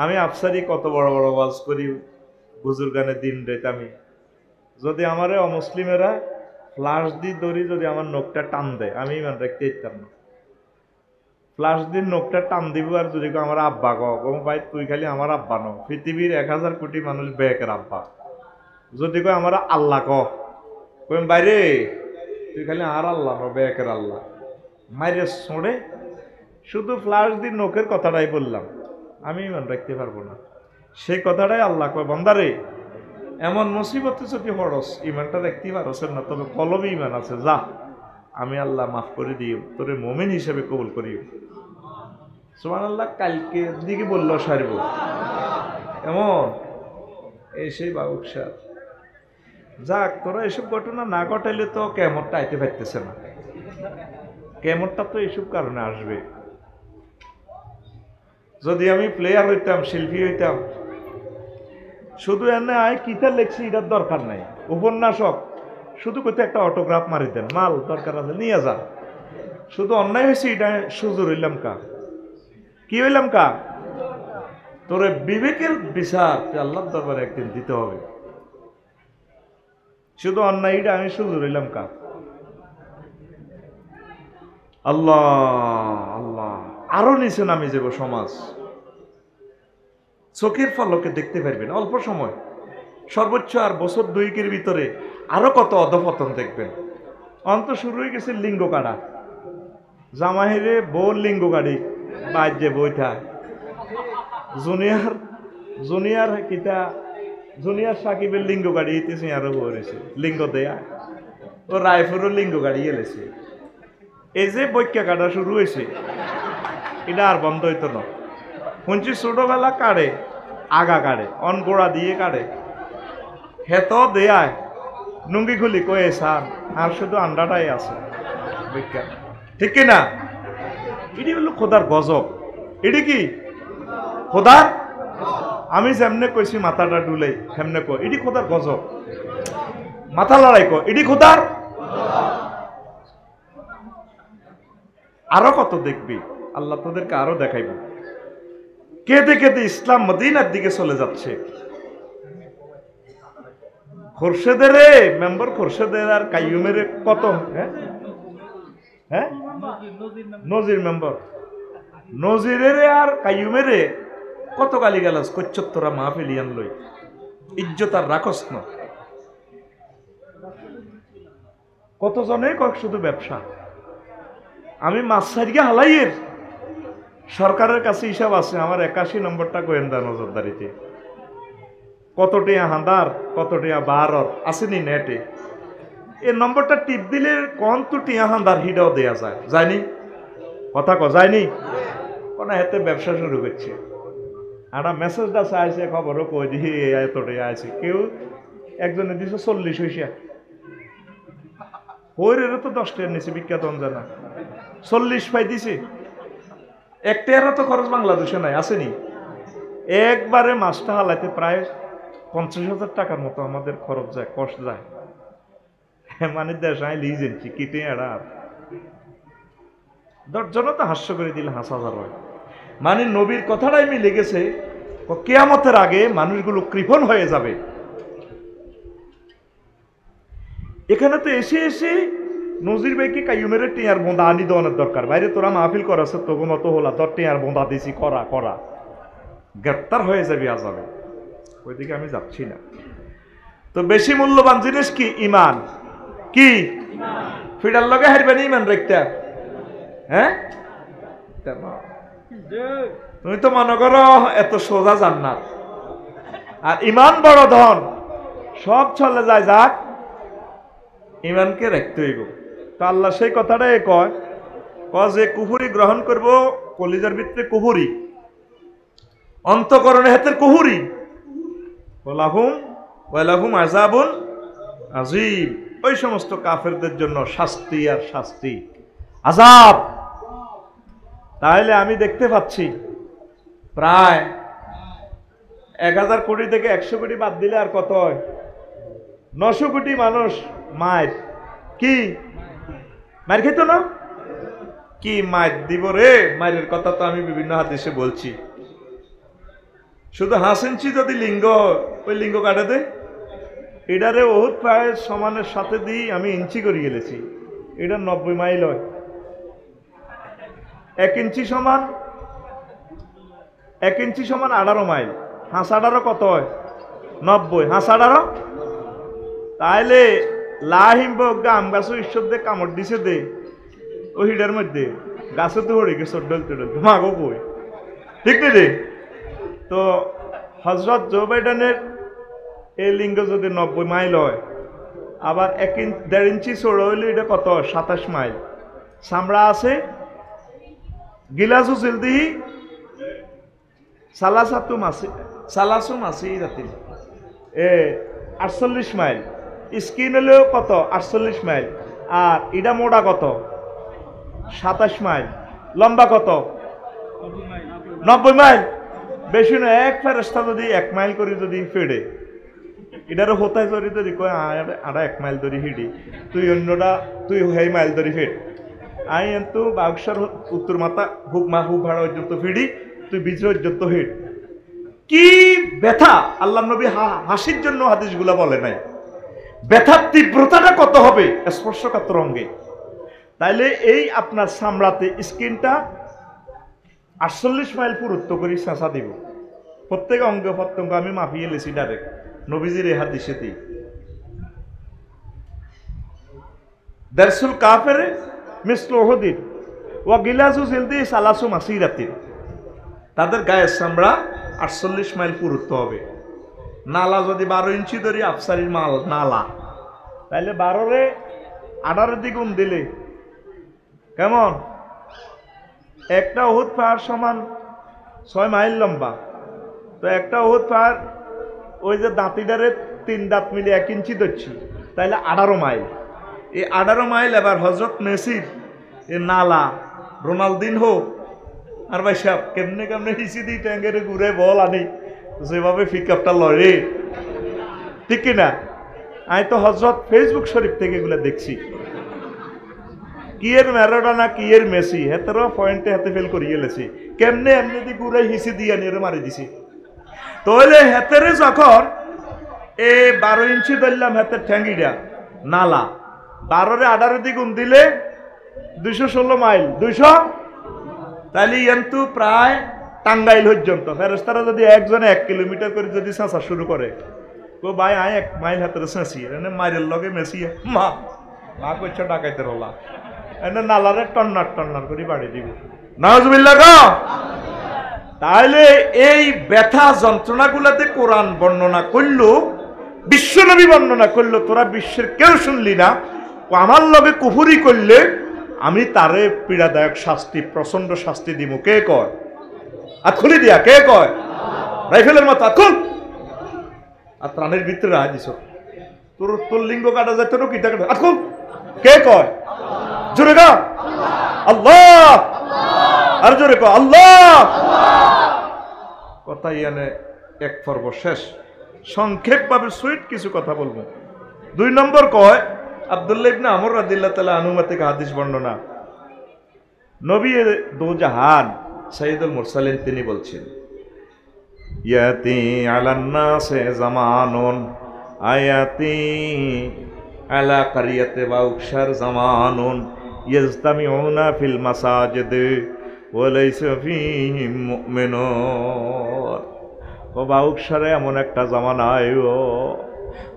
আমি আফসারি কত বড় বড় ওয়াজ করি, বুজুর্গানের দিন রেত আমি যদি আমারে অমুসলিমেরা ফ্লাশ দিয়ে ধরি, যদি আমার নখটা টান দেয়, আমি ইমান রাখতে ইচ্ছাম না। ফ্লাশ দিয়ে নখটা টান দিব, আর যদি আমার আব্বা কো ভাই তুই খালি আমার আব্বা ন, পৃথিবীর 1000 কোটি মানুষ বেকের আব্বা। যদি কয় আমার আল্লাহ কই বাইরে তুই খালি আর আল্লাহ ন, বেকের আল্লাহ মাইরে ছোঁড়ে। শুধু ফ্লাশ দিয়ে নখের কথাটাই বললাম, আমি ইমান রাখতে পারবো না। সেই কথাটাই আল্লাহ কয় বান্দারে এমন মুসিবতে যদি হরস ইমানটা দেখতে পারস না, তবে কলবে ইমান আছে, যা আমি আল্লাহ মাফ করে দিও, তোরে মুমিন হিসেবে কবুল করিও। সুবহানাল্লাহ। কালকে দিকে বললো সারব এমন এই সেই বাবুকসার। যাক, তোরা এসব ঘটনা না ঘটাইলে তো কিয়ামতটা আইতে পারতেছে না। কিয়ামতটা তো এইসব কারণে আসবে। যদি আমি প্লেয়ার হইতাম, শিল্পী হইতাম, শুধু এনে আয় কিতা লেখছি এটার দরকার নাই, উপন্যাসক শুধু কইতে একটা অটোগ্রাফ মারি দেন, মাল দরকার আছে নিয়ে যা। শুধু অন্যায় হয়েছে এটা সুজুর হইলাম কা, কি হইলাম কা? তোরে বিবেকের বিচার আল্লাহর দরবারে একদিন দিতে হবে। শুধু অন্যায়টা আমি সুজুর হইলাম কা? আল্লাহ আল্লাহ। আরো নিচে নামে যাব সমাজ, চোখের ফলকে দেখতে পারবেন অল্প সময়, সর্বোচ্চ আর বছর 2-এর ভিতরে আরো কত অধপতন দেখবেন। অন্ত শুরু হয়ে গেছে লিঙ্গ কাটা, জামাহিরে বউ লিঙ্গ কাটি বাজ্যে বইটা, জুনিয়র জুনিয়র কিতা জুনিয়র সাকিবের লিঙ্গ কাটি ইতেছে, আরো বলেছে লিঙ্গ দেয়া, ও রায়পুরও লিঙ্গ কাটি গেলেছে। এই যে বৈক্যা কাটা শুরু হয়েছে, এটা আর বন্ধ হইতো না। শুনছি ছোটবেলা কাটে, আগা কাটে, অনগোড়া দিয়ে কাটে, হেত দেয়ায় নুঙ্গি খুলি কয়ে সার, আর শুধু আন্ডাটাই আছে বৈক্যা, ঠিক কিনা? এটি হলো খোদার গজব। এটি কি খোদার? আমি যেমনে কইছি মাথাটা ডুলে সেমনে কো, এটি খোদার গজব। মাথা লড়াই কো, এটি খোদার। আরো কত দেখবি, আল্লাহ তোদেরকে আরো দেখাইব। কেঁদে কেঁদে ইসলাম মদিনার দিকে চলে যাচ্ছে। খোরশেদের মেম্বার খোরশেদের আর কাইয়ুমের কত, হ্যাঁ নজির মেম্বার নজিরের আর কাইয়ুমের কত গালি গালাজ করছ তোরা মাহফিল ইয়ান লই, ইজ্জত আর রাখস না। কতজনে কক শুধু ব্যবসা। আমি মাছ সারিকে হালাইয়ের সরকারের কাছে হিসাব আছে, আমার 81 নম্বরটা গোয়েন্দা নজরদারিতে, কতটিয়া হাঁদার কতটিয়া বারর আসেনি নেটে। এই নম্বরটা টিপ দিলে কন তো টিয়া হাঁদার হিডাও দেয়া যায়, যায়নি? কথা ক যায়নি? কোন হাতে ব্যবসা শুরু করছে। একটা মেসেজটা চাইছে, খবরও কই দিই এতটাই আছে, কেউ একজনে দিছে 40 হইসা, হইরেরও তো 10 টাকার নিচে বিখ্যাত জানা, 40 পাই দিছে। 1 টাকারও তো খরচ বাংলাদেশে নাই, আসেনি? একবারে মাছটা হালাইতে প্রায় 50,000 টাকার মতো আমাদের খরচ যায়, কষ্ট যায়। মানে দেশ আই লিজেন্সি কিটে এরা 10 জন তো হাস্য করে দিলে হাসা হয়। মানে নবীর কথাটাই মিলে গেছে, কিয়ামতের আগে মানুষগুলো কৃপণ হয়ে যাবে। এখানে তো এসে এসে নজির ভাইকে কাইয়ুমের টিয়ার বোঁদা আনি দেওয়ানোর দরকার। বাইরে তোরা মাহফিল করাছে তোকে মতো হলা, তোর টিয়ার বোঁদা দিছি করা করা, গ্রেপ্তার হয়ে যাবি আজাবে। ওইদিকে আমি যাচ্ছি না। তো বেশি মূল্যবান জিনিস কি? ইমান। কি ফিডার লগে হারবেন ইমান রাখতে? হ্যাঁ, তুমি তো মনে করো এত সোজা জান্নাত, আর ইমান বড় ধন, সব চলে যায়। যাক, ইমানকে রাখতে হইব। তো আল্লাহ সেই কথাটাই কয় যে কুফরি গ্রহণ করব, কলিজার ভিতরে কুফরি, অন্তঃকরণে হাতের কুফরি, ওয়ালাহুম আযাবুন আযীম। ওই সমস্ত কাফেরদের জন্য শাস্তি আর শাস্তি, আযাব। তাহলে আমি দেখতে পাচ্ছি প্রায় 1000 কোটি থেকে 100 কোটি বাদ দিলে আর কত হয়? 900 কোটি মানুষ মায়ের কি মায়ের খেত না? কি মায়ের দিব রে? মায়ের কথা তো আমি বিভিন্ন হাদিসে বলছি। শুধু 5 ইঞ্চি যদি লিঙ্গ ওই লিঙ্গ কাটে দে এটারে বহুত প্রায় সমানের সাথে দিয়ে আমি ইঞ্চি করে গেলেছি, এটা 90 মাইল হয়। 1 ইঞ্চি সমান 18 মাইল। 18 কত হয়? 90। 18 তাইলে লাহিম্ব গাম গাছ ঈশ্বর দে কামড় দিছে দে ও হিডার মধ্যে গাছে তো হয়ে গেছে ডলতে ডলতে মাগো কই, ঠিক নেই রে? তো হজরত জো বাইডেনের এই লিঙ্গ যদি 90 মাইল হয়, আবার 1.5 ইঞ্চি চড়া হইলে এটা কত? 27 মাইল। চামড়া আছে গিলাসু চিলদিহি সালাসু মাসি রাতি 48 মাইল। স্কিন হলেও কত? 48 মাইল। আর ইডা মোড়া কত? 27 মাইল। লম্বা কত? 90 মাইল। বেশি না, এক ফেরেস্তা যদি 1 মাইল করে যদি ফেড়ে এটারও হতায় ধরি যদি কয় আড়া 1 মাইল ধরি হিডি, তুই অন্যটা তুই সেই মাইল ধরি ফেট, আই কিন্তু বাক্সার উত্তর মাথা হুক মা হুক ভাড়া পর্যন্ত ফিডি, তুই বিজয় পর্যন্ত হিট। কি ব্যথা! আল্লাহ নবী হাসির জন্য হাদিসগুলা বলে নাই, ব্যথার তীব্রতাটা কত হবে স্পর্শকাতর অঙ্গে। তাইলে এই আপনার চামড়াতে স্কিনটা 48 মাইল পুরুত্ব করে চেঁচা দিব। প্রত্যেক অঙ্গ প্রত্যঙ্গ আমি মাপিয়ে লেছি ডাইরেক্ট নবীজির এই হাদিসে দিই। দারসুল কাফের মিসল ওহদিন ওয়া গিলাসু জিলদি সালাসু মাসিরাতিন, তাদের গায়ের চামড়া 48 মাইল পুরুত্ব হবে। নালা যদি 12 ইঞ্চি ধরি আফসারির মাল নালা, তাইলে 12 18 দ্বিগুণ দিলে কেমন? একটা উহুদ পাহাড় সমান 6 মাইল লম্বা। তো একটা উহুদ পাহাড় ওই যে দাঁতিটারে 3 দাঁত মিলে 1 ইঞ্চি ধরছি, তাইলে 18 মাইল। এই 18 মাইল এবার হজরত মেসির এ নালা রোনালদিনহো আর ভাই সাহেব কেমনে কেমনে হিসি দিই ট্যাঙ্গের ঘুরে বল আনি যেভাবে পিক আপটা লড়ে, ঠিক কিনা? আমি তো হজরত ফেসবুক শরীফ থেকে এগুলো দেখছি। কিয়ের ম্যারাডোনা কিয়ের মেসি হেতেরও পয়েন্টে হাতে ফেল করিয়ে গেলেছি, কেমনে এমনি দি ঘুরে হিসি দিয়ে নিয়ে মারি দিছি। তাহলে হেতেরে যখন 12 ইঞ্চি ধরলাম হাতের ঠ্যাঙ্গিটা নালা, 12 18 দ্বিগুণ দিলে 216 মাইল। 200 তাহলে কিন্তু প্রায় টাঙ্গাইল পর্যন্ত। ফেরেস্তারা যদি একজনে 1 কিলোমিটার করে যদি চেঁচা শুরু করে, তো ভাই আয় 1 মাইল হাতের চেঁচি এনে মাইরের লগে মেসি মা মা করছে ডাকাইতে রলা এনে নালারে টন্নার টন্নার করে বাড়ি দিব। নাউজুবিল্লাহ গো। তাহলে এই ব্যথা যন্ত্রণাগুলাতে কোরআন বর্ণনা করলো, বিশ্বনবী বর্ণনা করলো, তোরা বিশ্বের কেউ শুনলি না, আমার লগে কুফুরি করলে আমি তারে পীড়াদায়ক শাস্তি প্রচন্ড শাস্তি দিব। কে কয়? আর খুলি দিয়া কে কয়? রাইফেলের মতো আকুল আর প্রাণের ভিতরে রায় দিছ, তোর লিঙ্গ কাটা যায় তোর কিটা কাটা আকুল কে কয়? জোরে গা আল্লাহ, আর জোরে কয় আল্লাহ। কথা ইয়ানে এক পর্ব শেষ, সংক্ষেপ ভাবে সুইট কিছু কথা বলবো। 2 নম্বর কয় আব্দুল্লাহ ইবনে আমর রাদিয়াল্লাহু তাআলা আনহু থেকে হাদিস বর্ণনা, নবী দো জাহান সাইয়্যিদুল মুরসালিন তিনি বলছেন, ইয়াতি আলান নাসে জামানুন আয়াতি আলা কারিয়াতে বাউকশার জামানুন ইয়াজতামিউনা ফিল মাসাজিদ ওয়া লাইসা ফীহিম মুমিনুন। ও বাউকশারে এমন একটা জামানা আইও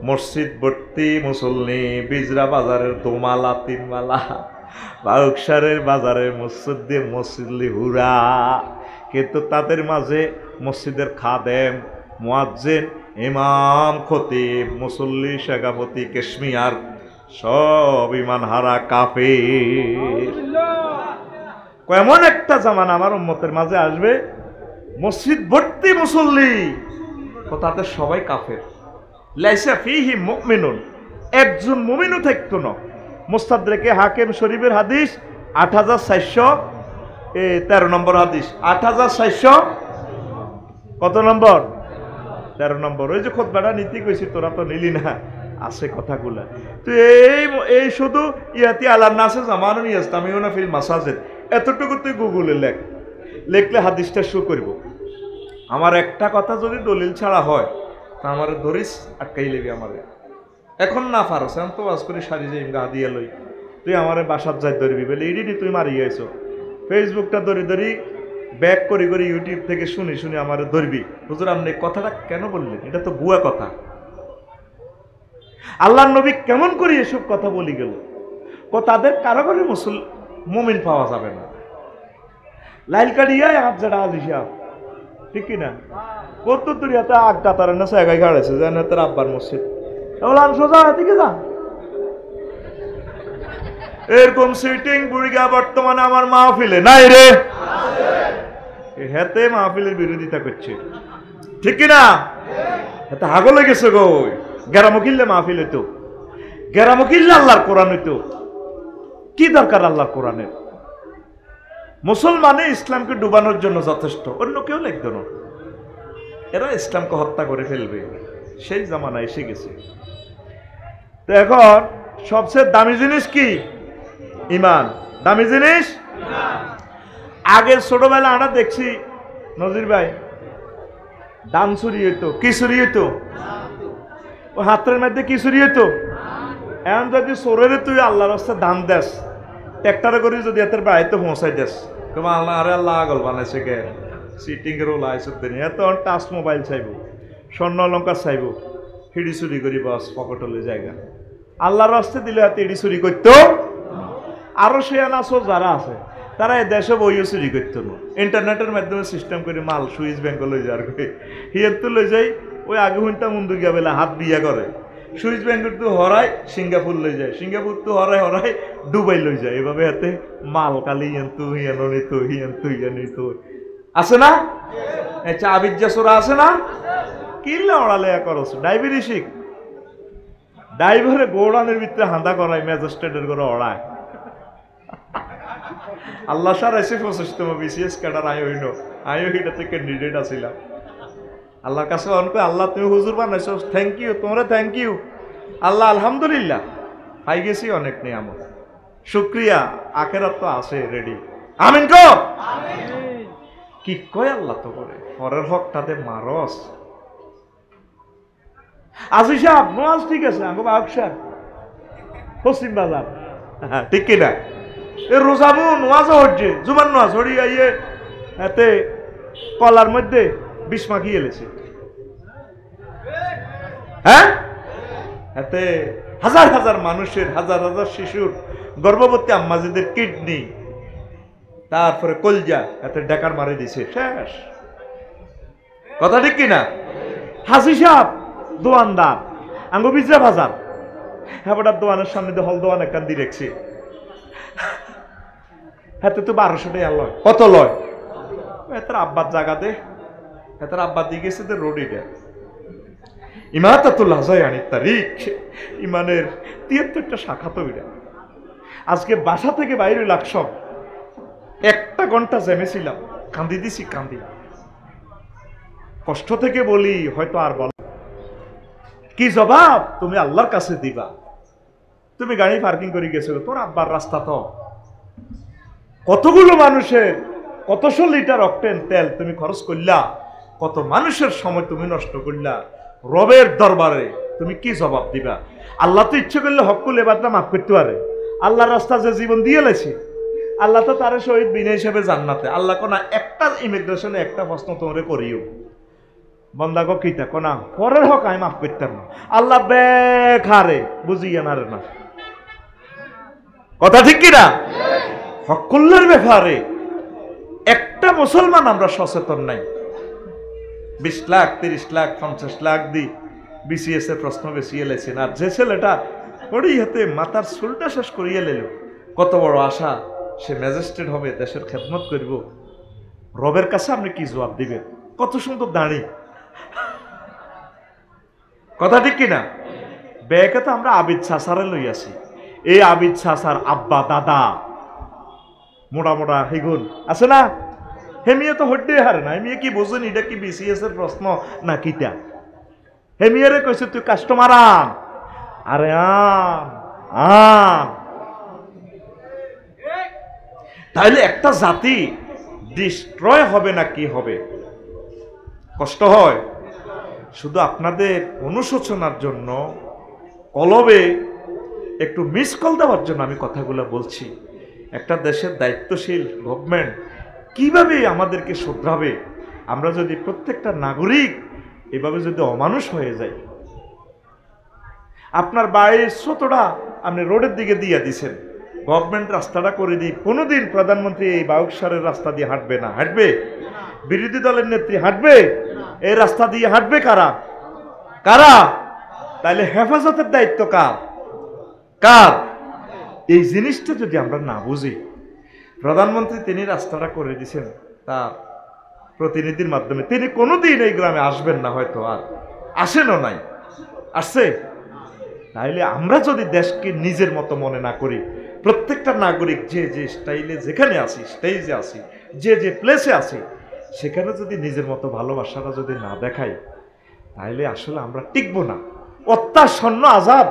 মসজিদ ভর্তি মুসল্লি, বিজরা বাজারের 2 মালা 3 মালা, বাউকশারের বাজারের মসজিদ দিয়ে মুসল্লি হুরা, কিন্তু তাদের মাঝে মসজিদের খাদেম, মুয়াজ্জিন, ইমাম, খতিব, মুসল্লি, শেখাপতি, কেশমিয়ার সব ইমান হারা কাফের। এমন একটা জামানা আমার উম্মতের মাঝে আসবে মসজিদ ভর্তি মুসল্লি, তাতে সবাই কাফের। লাইসা ফীহি মুমিনুন, একজন মুমিনও থাকতো না। মুস্তাদরেকে হাকিম শরীফের হাদিস 8413 নম্বর হাদিস। 8400 কত নম্বর? 13 নম্বর। ওই যে খুতবাটা নীতি কইছি তোরা তো নিলি না, আছে কথাগুলা। তো এই শুধু ইয়াতি আলান নাসে জামানুন ইয়াজতামিউনা ফিল মাসাজিদ, এতটুকু তুই গুগলে লেখ, লিখলে হাদিসটা শো করব। আমার একটা কথা যদি দলিল ছাড়া হয় তা আমার ধরিস আটকাই লেবি আমারে। এখন না পারস এখন তো বাস করি সারি যাই গা দিয়ে লই, তুই আমারে বাসার যাই ধরবি বলে ইডিটি তুই মারি গেছো। ফেসবুকটা ধরি ধরি ব্যাক করি করি ইউটিউব থেকে শুনি শুনি আমারে ধরবি। হুজুর আপনি কথাটা কেন বললেন? এটা তো ভুয়া কথা। আল্লাহর নবী কেমন করে এসব কথা বলি গেল? তাদের কারো করে মুমিন পাওয়া যাবে না। লাইল কাটিয়ায় হাত যারা আজিসা ঠিক কিনা? কত তুরিয়াতে আগ কাতারে না জায়গায় গাড়েছে যেন তার আব্বার মসজিদ সোজা দিকে যা। এরকম সিটিং বুড়িগা বর্তমানে আমার মাহফিলে নাই রে, হেতে মাহফিলের বিরোধিতা করছে ঠিক কিনা? হেতে হাগলে গেছে গো। গেরামকিল্লে মাহফিল হইতো, গেরামকিল্লে আল্লাহর কোরআন হইতো। কি দরকার আল্লাহর কোরআনের? মুসলমানে ইসলামকে ডুবানোর জন্য যথেষ্ট, অন্য কেউ লিখত না। এরা ইসলামকে হত্যা করে ফেলবে, সেই জামানা এসে গেছে। তো এখন সবচেয়ে দামি জিনিস কি? ইমান। দামি জিনিস আগে ছোটবেলা আমরা দেখছি নজির ভাই দান চুরি হইতো। কি চুরি হইতো? ও হাতের মধ্যে কি চুরি হইতো? এখন যদি চোরের তুই আল্লাহর রাস্তায় দান দেস, ট্যাক্টারে করে যদি এতের বাড়িতে পৌঁছাই দেস, তোমার আল্লাহ আরে আল্লাহ আগল বানাইছে কে সিটিং এর লাইসুদ দিন এত টাচ মোবাইল চাইব, স্বর্ণ অলঙ্কার চাইব, হিড়ি চুরি করি বাস পকেটলে জায়গা। আল্লাহর রাস্তায় দিলে হাতে হিড়ি চুরি করতো। আরো সে আনাসর যারা আছে তারা এই দেশে বইও চুরি করতো না। ইন্টারনেটের মাধ্যমে সিস্টেম করে মাল সুইচ ব্যাংকে লই যাওয়ার করে হিয়ার তো লই যাই। ওই আগে হুনটা মুন্দু গিয়া বেলা হাত বিয়া করে সুইচ ব্যাংকের তো হরাই সিঙ্গাপুর লই যায়, সিঙ্গাপুর তো হরাই হরাই দুবাই লই যায়। এভাবে হাতে মাল কালি হিয়ান্তু হিয়ানো নিত হিয়ান্তু হিয়া নিত আছে না? চা বিজ্ঞাসরা আছে না? কিনলে ওড়ালে করছ ডাইবেরি শিখ ড্রাইভারে গৌড়ানের ভিতরে হাঁদা করায় ম্যাজিস্ট্রেটের করে ওড়ায়। আল্লাহ সার এসে পঁচিশতম বিসিএস ক্যাডার আইও এটাতে ক্যান্ডিডেট আসিলাম। আল্লাহর কাছে অনেক আল্লাহ তুমি হুজুর বানাইছো, থ্যাংক ইউ তোমরা, থ্যাংক ইউ আল্লাহ। আলহামদুলিল্লাহ পাই গেছি অনেক নিয়ামত, শুক্রিয়া। আখেরাত তো আছে রেডি। আমিন কো কি কয় আল্লাহ তো করে পরের হকটাতে মারস। আজি সাহেব নোয়াজ ঠিক আছে আঙ্গো বাহক সাহেব পশ্চিম বাজার ঠিক কিনা? এ রোজাবু নোয়াজও হচ্ছে জুমান নোয়াজ হরি আইয়ে এতে কলার মধ্যে বিষ মাখিয়ে এলেছে। হ্যাঁ এতে হাজার হাজার মানুষের, হাজার হাজার শিশুর, গর্ভবতী আম্মাজিদের কিডনি, তারপরে কলজা এতে ডেকার মারি দিছে। শেষ কথা ঠিক কিনা? হাসি সাহেব দোয়ানদার আঙ্গো বিজা বাজার হ্যাঁ দোয়ানের সামনে দিয়ে হল দোয়ান একটা দিয়ে রেখছি। হ্যাঁ তো 1200 টাকা লয়। কত লয়? এত আব্বার জায়গা দে, এত আব্বা দিয়ে গেছে তো রোড এটা ইমাতাতুল হাজায়ানি তারিখ ইমানের 73টা শাখা তো এটা। আজকে বাসা থেকে বাইরে লাগসব 1 ঘন্টা জেমেছিলাম, কান্দি দিছি কান্দি। কষ্ট থেকে বলি হয়তো আর বল কি জবাব তুমি আল্লাহর কাছে দিবা? তুমি গাড়ি পার্কিং করে গেছো, তোর আব্বার রাস্তা তো কতগুলো মানুষের কতশো লিটার অক্টেন তেল তুমি খরচ করলা, কত মানুষের সময় তুমি নষ্ট করলা। রবের দরবারে তুমি কি জবাব দিবা? আল্লাহ তো ইচ্ছে করলে হকুল এবারটা মাফ করতে পারে। আল্লাহর রাস্তা যে জীবন দিয়ে লেছে আল্লাহ তো তার শহীদ বিনা হিসেবে জান্নাতে। আল্লাহ কোনা একটা ইমিগ্রেশনে একটা প্রশ্ন তোমরা করিও বন্দা গো কিতা কোনা পরের হক আমি মাফ করতাম না। আল্লাহ বেখারে বুঝিয়ে না রে না কথা ঠিক কিনা? হকুল্লের ব্যাপারে একটা মুসলমান আমরা সচেতন নাই। 20 লাখ 30 লাখ 50 লাখ দি বিসিএস এর প্রশ্ন বেশি এলেছেন। আর যে ছেলেটা পড়েই হাতে মাথার চুলটা শেষ করিয়ে এলো, কত বড় আশা সে ম্যাজিস্ট্রেট হবে, দেশের খেদমত করব। রবের কাছে আপনি কি জবাব দিবেন? কত সুন্দর দাঁড়ি কথা ঠিক কিনা? ব্যাকে তো আমরা আবিদ সাসারে লই আসি। এই আবিদ সাসার আব্বা দাদা মোটা মোটা হিগুন আছে না? হেমিয়ে তো হড্ডে হারে না। হেমিয়ে কি বোঝেন এটা কি বিসিএস এর প্রশ্ন না কিটা? হেমিয়ারে কইছে তুই কাস্টমার আন। আরে আন তাহলে একটা জাতি ডিস্ট্রয় হবে না কি হবে? কষ্ট হয়। শুধু আপনাদের অনুশোচনার জন্য, কলবে একটু মিস কল দেওয়ার জন্য আমি কথাগুলো বলছি। একটা দেশের দায়িত্বশীল গভর্নমেন্ট কিভাবে আমাদেরকে শুধরাবে? আমরা যদি প্রত্যেকটা নাগরিক এভাবে যদি অমানুষ হয়ে যাই, আপনার বাড়ির ছোটটা আপনি রোডের দিকে দিয়ে দিছেন, গভর্নমেন্ট রাস্তাটা করে দিই, কোনোদিন প্রধানমন্ত্রী এই বাউকসারের রাস্তা দিয়ে হাঁটবে না? হাঁটবে? বিরোধী দলের নেত্রী হাঁটবে? এই রাস্তা দিয়ে হাঁটবে কারা? কারা? তাইলে হেফাজতের দায়িত্ব কার? কার? এই জিনিসটা যদি আমরা না বুঝি, প্রধানমন্ত্রী তিনি রাস্তাটা করে দিয়েছেন তার প্রতিনিধির মাধ্যমে, তিনি কোনোদিন এই গ্রামে আসবেন না, হয়তো আর আসেনও নাই, আসছে? তাইলে আমরা যদি দেশকে নিজের মতো মনে না করি, প্রত্যেকটা নাগরিক যে যে স্টাইলে যেখানে আসি, স্টেজে আসি, যে যে প্লেসে আসি, সেখানে যদি নিজের মতো ভালোবাসাটা যদি না দেখাই, তাইলে আসলে আমরা টিকবো না। অত্যাসন্ন আযাব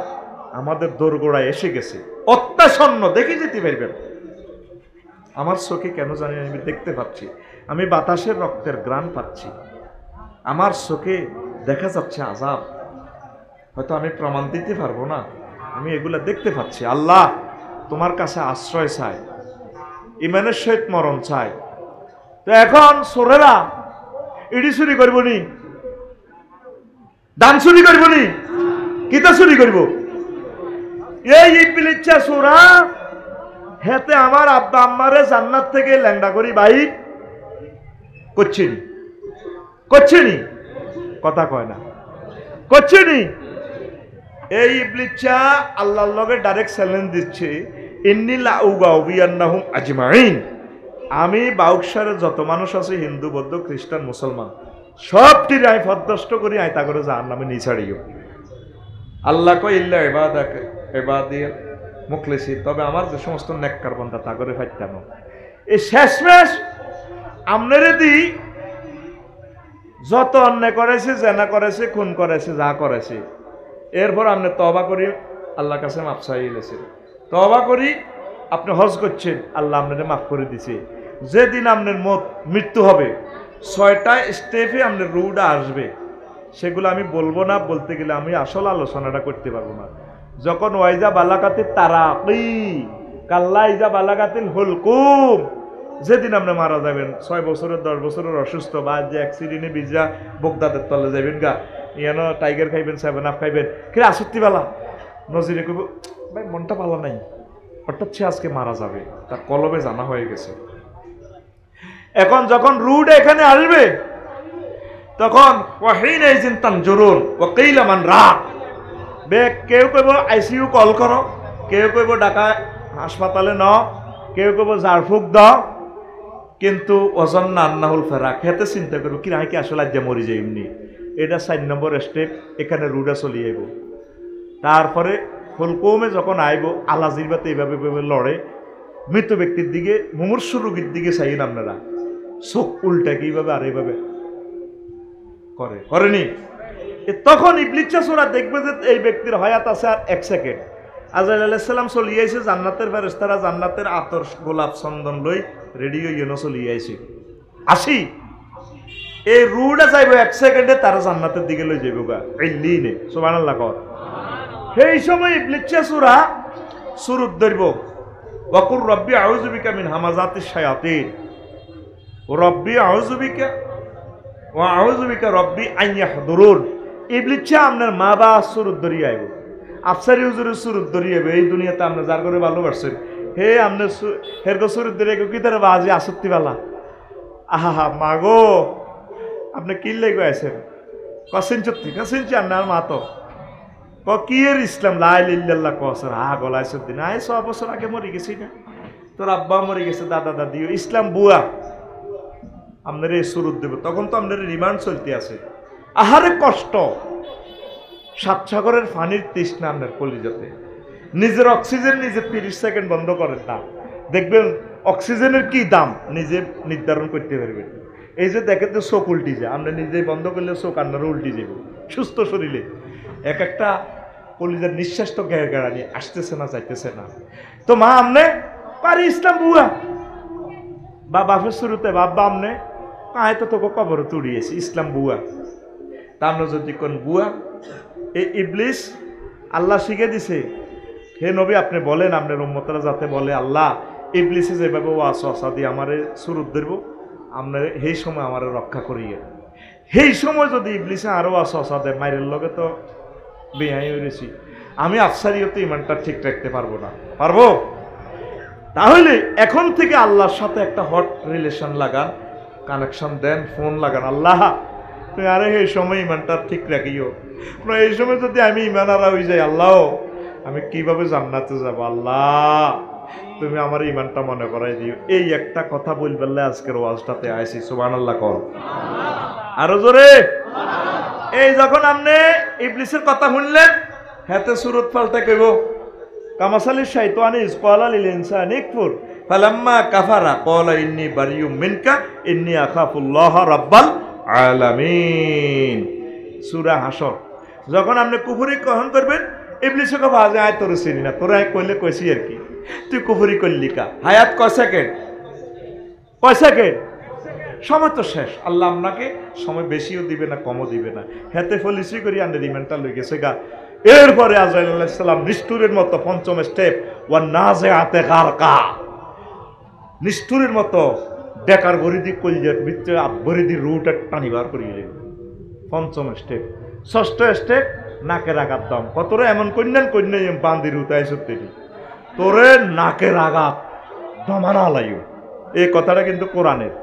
আমাদের দোরগোড়ায় এসে গেছে, অত্যাসন্ন, দেখে যেতে পারবেন। আমার চোখে কেন জানি আমি দেখতে পাচ্ছি, আমি বাতাসের রক্তের ঘ্রাণ পাচ্ছি, আমার চোখে দেখা যাচ্ছে আযাব। হয়তো আমি প্রমাণ দিতে পারবো না, আমি এগুলা দেখতে পাচ্ছি। আল্লাহ, তোমার কাছে আশ্রয় চাই, ইমানের সহিত মরণ চাই। তো এখন চোরেরা ইডি চুরি করব নি, দান চুরি করব নি, কিতা চুরি করব? এই ইবলিচ্ছা চোরা হেতে আমার আব্বা আম্মারে জান্নাত থেকে ল্যাংডা করি বাইর করছেনি, করছেনি, কথা কয় না, করছেনি। এই ইবলিচ্ছা আল্লাহর লগে ডাইরেক্ট চ্যালেঞ্জ দিচ্ছে, ইন্নী লা উগাউবিয়ান্নাহুম আজমাইন, আমি বাউকসারে যত মানুষ আছে, হিন্দু, বৌদ্ধ, খ্রিস্টান, মুসলমান, সবটির আমি ফদ্দষ্ট করি, আই তা করে জাহান্নামে নিছাড়িও। আল্লাহ কয় ইল্লা ইবাদিয়াল মুখলিসিন, তবে আমার যে সমস্ত নেককার বান্দা তা করে ফাইতাম। এই শেষমেশ আমনেরে দি যত অন্যায় করেছে, জেনা করেছে, খুন করেছে, যা করেছে, এরপর আপনি তওবা করি আল্লাহর কাছে মাফ চাইলেছেন, তওবা করি আপনি হজ করছেন, আল্লাহ আপনাকে মাফ করে দিছে। যেদিন আপনার মৃত্যু হবে, 6টা স্টেপে আপনার রুটা আসবে, সেগুলো আমি বলবো না, বলতে গেলে আমি আসল আলোচনাটা করতে পারবো না। যখন ওয়াইজা বালাকাতিল তারাকি কাল্লা ইজা বালাকাতিল হুলকুম, যেদিন আপনি মারা যাবেন, 6 বছরের 10 বছরের অসুস্থ, বা যে অ্যাক্সিডেন্টে ভিজা বগদাদের তলে যাবেন গা, ইয়ানো টাইগার খাইবেন, 7 আপ খাইবেন, কে আসত্তি বালা নজিরে কইব ভাই মনটা ভালো নাই, অর্থাৎ সে আজকে মারা যাবে, তার কলবে জানা হয়ে গেছে। এখন যখন রুটা এখানে আসবে, তখন ওয়াহিন আইজিন তানজুরুন ওয়া কিলা মান রা, কেউ কইব আইসিইউ কল করো, কেউ কইব ঢাকা হাসপাতালে ন, কেউ কইব জারফুক দাও, কিন্তু ওজন না আন্নাহুল ফেরাক, হেতে চিন্তা করবো কি রায় কি আসলে আজ মরি যাই এমনি। এটা 4 নম্বর স্টেপ, এখানে রুডা চলি আইব। তারপরে ফুলকৌমে যখন আইব, আলাজিরবাতে এইভাবে লড়ে, মৃত ব্যক্তির দিকে, মুমূর্ষু রোগীর দিকে চাইন আপনারা, চোখ উল্টা কিভাবে আর এইভাবে করেনি। তখন ইবলিচ্ছা চোরা দেখবে যে এই ব্যক্তির হায়াত আছে আর 1 সেকেন্ড। আজরাইল আলাইহিস সালাম চলিয়ে আইছে, জান্নাতের ফেরেশতারা জান্নাতের আতর, গোলাপ, চন্দন লই রেডি হইনো চলিয়ে আইছে, আসি এই রুডা যাইব 1 সেকেন্ডে, তারা জান্নাতের দিকে লই যাইব গা, ইল্লিনে, সুবহানাল্লাহ কর। সেই সময় ইবলিচ্ছা চোরা সুরুত ধরব, ওয়াকুর রব্বি আউযু বিকা মিন হামাযাতিশ শায়াতিন, রব্বি আউযু বিকা ওয়া আউযু বিকা রব্বি আন ইয়াহদুরুন। ইবলিচ্ছা আপনার মা বা সুরুত ধরিয়ে আইব, আফসারি হুজুরের সুরুত ধরিয়ে আইব। এই দুনিয়াতে আপনি যার করে ভালোবাসছেন, হে আপনার হেরগো সুরুত ধরে কি তারা বাজে আসত্তি বালা, আহা মা গো আপনি কি লেগে আছেন, কসেন চত্তি কসেন চান না মা তো কি এর ইসলাম লাই লিল্লাল্লাহ কসর, হা গলাইছ দিন আয় 100 বছর আগে মরে গেছি না, তোর আব্বা মরে গেছে, দাদা দাদিও, ইসলাম বুয়া আপনার এই সুরুত দেব। তখন তো আপনার রিমান্ড চলতে আছে, আহারে কষ্ট, 7 সাগরের পানির তৃষ্ণা আপনার কলিজাতে। নিজের অক্সিজেন নিজে 30 সেকেন্ড বন্ধ করেন না, দেখবেন অক্সিজেনের কি দাম নিজে নির্ধারণ করতে পারবেন। এই যে দেখেন তো চোখ উল্টি যায়, আমরা নিজেই বন্ধ করলে চোখ আপনারও উল্টি যাবে সুস্থ শরীরে। এক একটা কলিজার নিঃশ্বাস তো গেড়ানি আসতেছে না, যাইতেছে না। তো মা আমনে পারি ইসলাম বুয়া বা বাপের শুরুতে বাবা আমনে কায় তো তোকে কবর তুড়িয়েছি ইসলাম বুয়া তামরা যদি কোন বুয়া এই ইবলিস আল্লাহ শিখে দিছে হে নবী আপনি বলেন আপনার উম্মতরা যাতে বলে আল্লাহ ইবলিসে যেভাবে ওয়াসওয়াসা দিয়ে আমারে সুরত ধরব আপনার সেই সময় আমারে রক্ষা করিয়ে সেই সময় যদি ইবলিসে আরো ওয়াসওয়াসা দেয় মায়ের লগে তো বেহাই হয়েছি আমি আফসারিও তো ইমানটা ঠিক রাখতে পারবো না পারবো তাহলে এখন থেকে আল্লাহর সাথে একটা হট রিলেশন লাগান কানেকশন দেন ফোন লাগান আল্লাহ তুই আরে এই সময় ইমানটা ঠিক রাখিও এই সময় যদি আমি ইমানারা হয়ে যাই আল্লাহ আমি কিভাবে জান্নাতে যাব আল্লাহ তুমি আমার ইমানটা মনে করাই দিও এই একটা কথা বলবেলে আজকের ওয়াজটাতে আইছি সুবহানাল্লাহ কর আরো জোরে এই যখন আপনি ইবলিসের কথা শুনলেন হাতে সুরত পাল্টা কইব কামাসালি শাইতানি ইসকালা লিল ইনসানি ইকফুর ফালাম্মা কাফারা ক্বালা ইন্নী বারিয়ুম মিনকা ইন্নী আখাফুল্লাহ রাব্বাল আলামিন সূরা হাসর যখন আপনি কুফরি গ্রহণ করবেন ইবলিসে কবে আজ আয় তোর চিনি না তোরা কইলে কইছি আর কি তুই কুফরি করলি কা হায়াত কয় সেকেন্ড সময় তো শেষ আল্লাহ আপনাকে সময় বেশিও দিবে না কমও দিবে না হেতে ফলিসি করি আন্ডার ইমেন্টাল লই গেছে গা এরপরে আজরাইল আলাইহিস সালাম নিষ্ঠুরের মতো পঞ্চম স্টেপ ওয়া নাজিআতে গারকা নিষ্ঠুরের মতো বেকার বরিদি কলজের ভিতরে বরিদি রুট টানিবার করিয়ে পঞ্চম স্টেপ ষষ্ঠ স্টেপ নাকের আঘাত দাম কতরে এমন কন্যান বান্দির উতাই সত্যি তোরে নাকের আঘাত দমানা লাইও এই কথাটা কিন্তু কোরআনের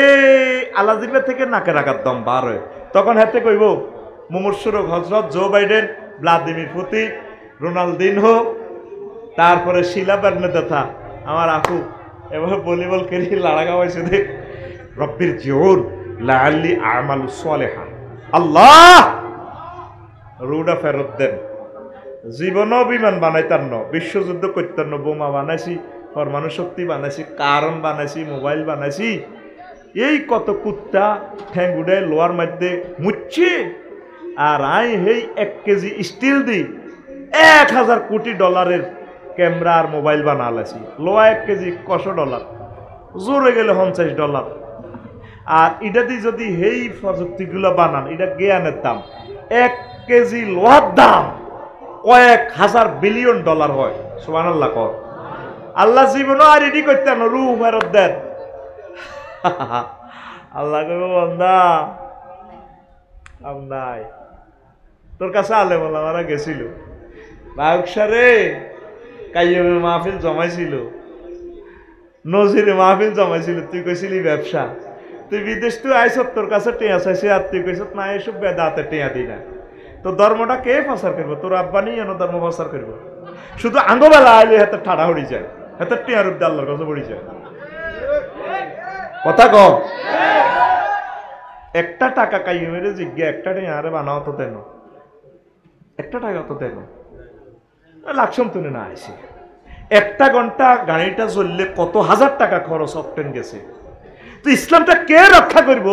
এই আলাজিবা থেকে নাকের আঘাত দম বার হয় তখন হাতে কইব মুমূর্ষুর হজরত Joe Biden Vladimir Putin Ronaldinho তারপরে শিলা বার্নেদাথা আমার আপু এবার ভলিবল খেলি লাড়াগা হয়েছে দেখ রব্বির জিউন লাআল্লি আমালু সালেহা আল্লাহ রুডা ফেরত দেন জীবনও বিমান বানাইতার ন বিশ্বযুদ্ধ করতার ন বোমা বানাইছি পরমাণু শক্তি বানাইছি কারণ বানাইছি মোবাইল বানাইছি এই কত কুত্তা ঠ্যাং উড়াই লোয়ার মধ্যে মুচ্ছে আর আই হেই 1 কেজি স্টিল দি 1000 কোটি ডলারের ক্যামেরা আর মোবাইল বানালাছি লোয়া 1 কেজি কশো ডলার জোরে গেলে $50 আর এটা দিয়ে যদি হেই প্রযুক্তিগুলো বানান এটা জ্ঞানের দাম 1 কেজি লোহার দাম কয়েক হাজার বিলিয়ন ডলার হয় সুবহানাল্লাহ কর আল্লাহ জীবনও আর রেডি করতেন রূহ ফেরত দেন আল্লাহ কইব বান্দা আমনাই তোর কাছে আলেম ওলামারা গেছিল বায়ুকসারে কাইয়ুমের মাহফিল জমাইছিল নজিরে মাহফিল জমাইছিল তুই কইছিলি ব্যবসা তুই বিদেশ তুই আইস তোর কাছে টেয়া চাইছে আর তুই কইস না এসব বেদাতে টেয়া দি না তো ধর্মটা কে প্রচার করবো তোর আব্বা নিয়ে এনে ধর্ম প্রচার করবো শুধু আঙ্গবেলা আইলে হাতে ঠাড়া হড়ি যায় হাতে টেয়ার উদ্দে আল্লাহর কাছে পড়ি যায় কথা কম একটা টাকা কাইয়ুমের জিজ্ঞা একটা টেয়া আরে বানাও তো দেন একটা টাকা তো দেন লাকসম তুলে না আসে একটা ঘন্টা গাড়িটা চললে কত হাজার টাকা খরচ অপটেন গেছে তো ইসলামটা কে রক্ষা করব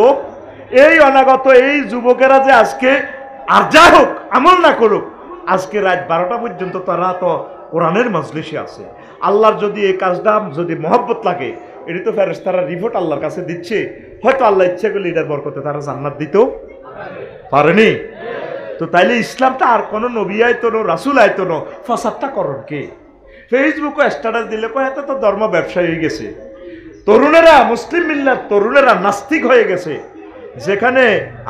এই অনাগত এই যুবকেরা যে আজকে আর যাই হোক আমল না করুক আজকে রাত 12টা পর্যন্ত তারা তো কোরআনের মজলিসে আছে আল্লাহর যদি এই কাজটা যদি মহব্বত লাগে এটি তো ফেরেশতারা রিপোর্ট আল্লাহর কাছে দিচ্ছে হয়তো আল্লাহ ইচ্ছা করলে এটার বরকতে তারা জান্নাত দিতেও পারেনি তো তাইলে ইসলামটা আর কোনো নবী আইতো না রাসূল আইতো না ফাসাদটা করন কে ফেসবুকে স্ট্যাটাস দিলে কয় এত তো ধর্ম ব্যবসায়ী হয়ে গেছে তরুণেরা মুসলিম মিল্লাত তরুণেরা নাস্তিক হয়ে গেছে যেখানে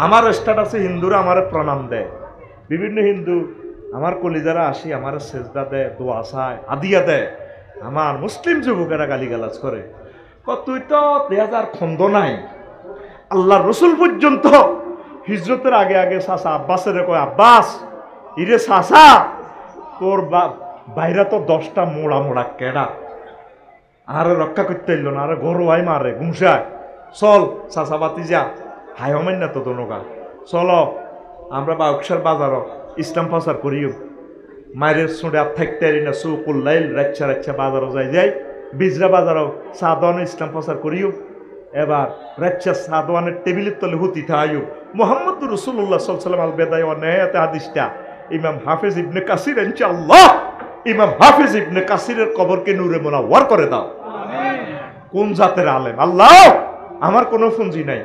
আমার স্ট্যাটাসে হিন্দুরা আমার প্রণাম দেয় বিভিন্ন হিন্দু আমার কলিজারা আসি আমার সেজদা দেয় দোয়া চায় আদিয়া দেয় আমার মুসলিম যুবকেরা গালিগালাজ করে তুই তো 2000 খন্দ নাই আল্লাহ রসুল পর্যন্ত হিজরতের আগে আগে চাচা আব্বাসের কয় আব্বাস ইরে চাচা তোর বাইরা তো 10টা মোড়া মোড়া কেডা আরে রক্ষা করতে এলো না আরে গরুয়াই মারে ঘুমসায় চল চাচা বাতি যা হাই হমেন না তো দনগা চলো আমরা বাউকসার বাজারও ইসলাম প্রচার করিও মায়ের সুঁড়ে আর থাকতে পারি না সুকুল্লাইল রাচ্ছা রাচ্ছা বাজারও যাই বিজরা বাজারও সাদওয়ান ইসলাম প্রচার করিও এবার রাচ্ছা সাদওয়ানের টেবিলের তলে হুতি থাইও মোহাম্মদ রসুল্লাহ সাল্লাম আল বেদায় অন্যায়তে হাদিসটা ইমাম হাফেজ ইবনে কাসির ইনশাআল্লাহ ইমাম হাফেজ ইবনে কাসিরের কবরকে নূরে মুনাওয়ার করে দাও কোন জাতের আলেম আল্লাহ আমার কোনো পুঁজি নাই।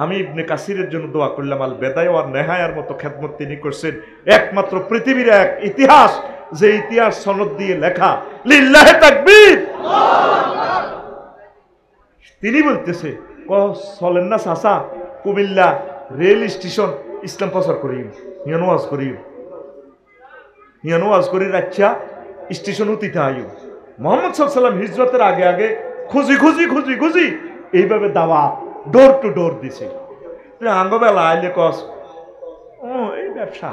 আমি ইবনে কাসিরের জন্য দোয়া করলাম, আল বেদায় ওয়ান নেহায়ার মতো খেদমত তিনি করছেন। একমাত্র পৃথিবীর এক ইতিহাস, যে ইতিহাস সনদ দিয়ে লেখা, লিল্লাহে তাকবীর। তিনি বলতেছে চলেন না চাচা, কুমিল্লা রেল স্টেশন ইসলাম প্রচার করি, হিয়ানো ওয়াজ করি, হিয়ানো ওয়াজ করি, রাচ্ছা স্টেশন উতিতে আয়ু। মোহাম্মদ সাল্লাম হিজরতের আগে আগে খুঁজি খুঁজি খুঁজি খুঁজি এইভাবে দাওয়া ডোর টু ডোর দিছে। তুই আঙ্গবেলা আইলে কস ও এই ব্যবসা।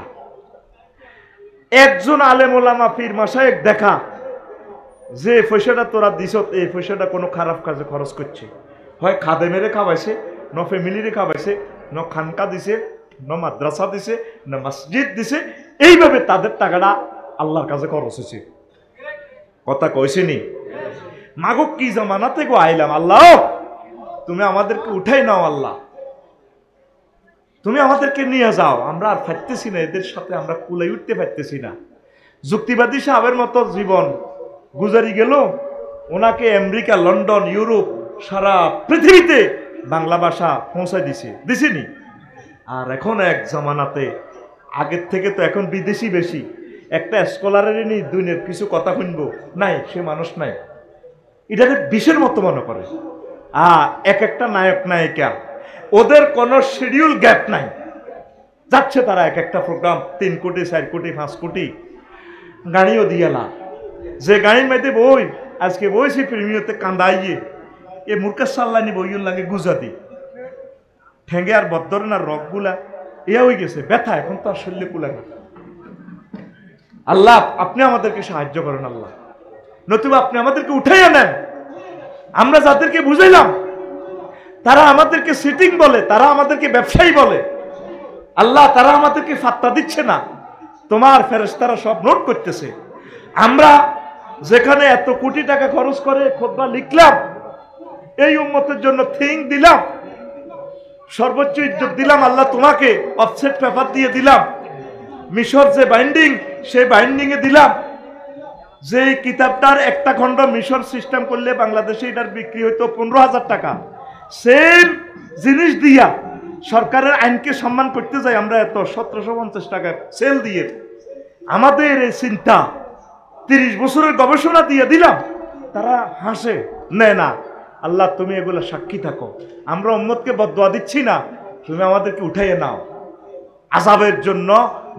একজন আলেম ওলামা পীর মাশায়েখ দেখা যে পয়সাটা তোরা দিছ, এই পয়সাটা কোনো খারাপ কাজে খরচ করছে, হয় খাদেমেরে খাওয়াইছে, ন ফ্যামিলিরে খাওয়াইছে, ন খানকা দিছে, ন মাদ্রাসা দিছে, না মসজিদ দিছে, এইভাবে তাদের টাকাটা আল্লাহর কাছে খরচ হয়েছে। কথা কইছেনি? মাগো কি জামানাতে গো আইলাম, আল্লাহ তুমি আমাদেরকে উঠাই নাও, আল্লাহ তুমি আমাদেরকে নিয়ে যাও, আমরা আর পারতেছি না, এদের সাথে আমরা কুলাই উঠতে পারতেছি না। যুক্তিবাদী সাহেবের মতো জীবন গুজারি গেল, ওনাকে আমেরিকা, লন্ডন, ইউরোপ, সারা পৃথিবীতে বাংলা ভাষা পৌঁছায় দিছেনি। আর এখন এক জামানাতে আগের থেকে তো এখন বিদেশি বেশি, একটা স্কলারের নি দুনিয়ার কিছু কথা শুনবো নাই, সে মানুষ নাই, এটাকে বিষের মতো মনে করে। এক একটা নায়ক নায়িকা, ওদের কোনো শিডিউল গ্যাপ নাই, যাচ্ছে তারা এক একটা প্রোগ্রাম 3 কোটি 4 কোটি 5 কোটি গাড়িও দিয়ে না। যে গাড়ির মধ্যে বই আজকে বইছি প্রেমিয়তে কান্দাইয়ে, এ মূর্খের সাল্লানি বইগুল লাগে গুজাতি ঠেঙ্গে আর বদ্ধরে না রগগুলা ইয়া হয়ে গেছে ব্যথা, এখন তো আর শরীরে কুলা না। আল্লাহ আপনি আমাদেরকে সাহায্য করেন, আল্লাহ নতুবা আপনি আমাদেরকে উঠাইয়া নেন। আমরা যাদেরকে বুঝাইলাম তারা আমাদেরকে সিটিং বলে, তারা আমাদেরকে ব্যবসায়ী বলে, আল্লাহ তারা আমাদেরকে ফাত্তা দিচ্ছে না, তোমার ফেরেশতারা সব নোট করতেছে। আমরা যেখানে এত কোটি টাকা খরচ করে খুতবা লিখলাম, এই উম্মতের জন্য থিং দিলাম, সর্বোচ্চ ইজ্জত দিলাম, আল্লাহ তোমাকে অফসেট পেপার দিয়ে দিলাম, মিশর যে বাইন্ডিং সেই বাইন্ডিং এ দিলাম, যে কিতাবটার একটা খণ্ড মিশর সিস্টেম করলে বাংলাদেশে এটার বিক্রি হইতো 15,000 টাকা, সেম জিনিস দিয়া সরকারের আইনকে সম্মান করতে যাই আমরা এত 1750 টাকায় সেল দিয়ে। আমাদের এই চিন্তা 30 বছরের গবেষণা দিয়ে দিলাম, তারা হাসে, নেয় না। আল্লাহ তুমি এগুলো সাক্ষী থাকো, আমরা উম্মতকে বদদুয়া দিচ্ছি না, তুমি আমাদেরকে উঠাইয়ে নাও। আযাবের জন্য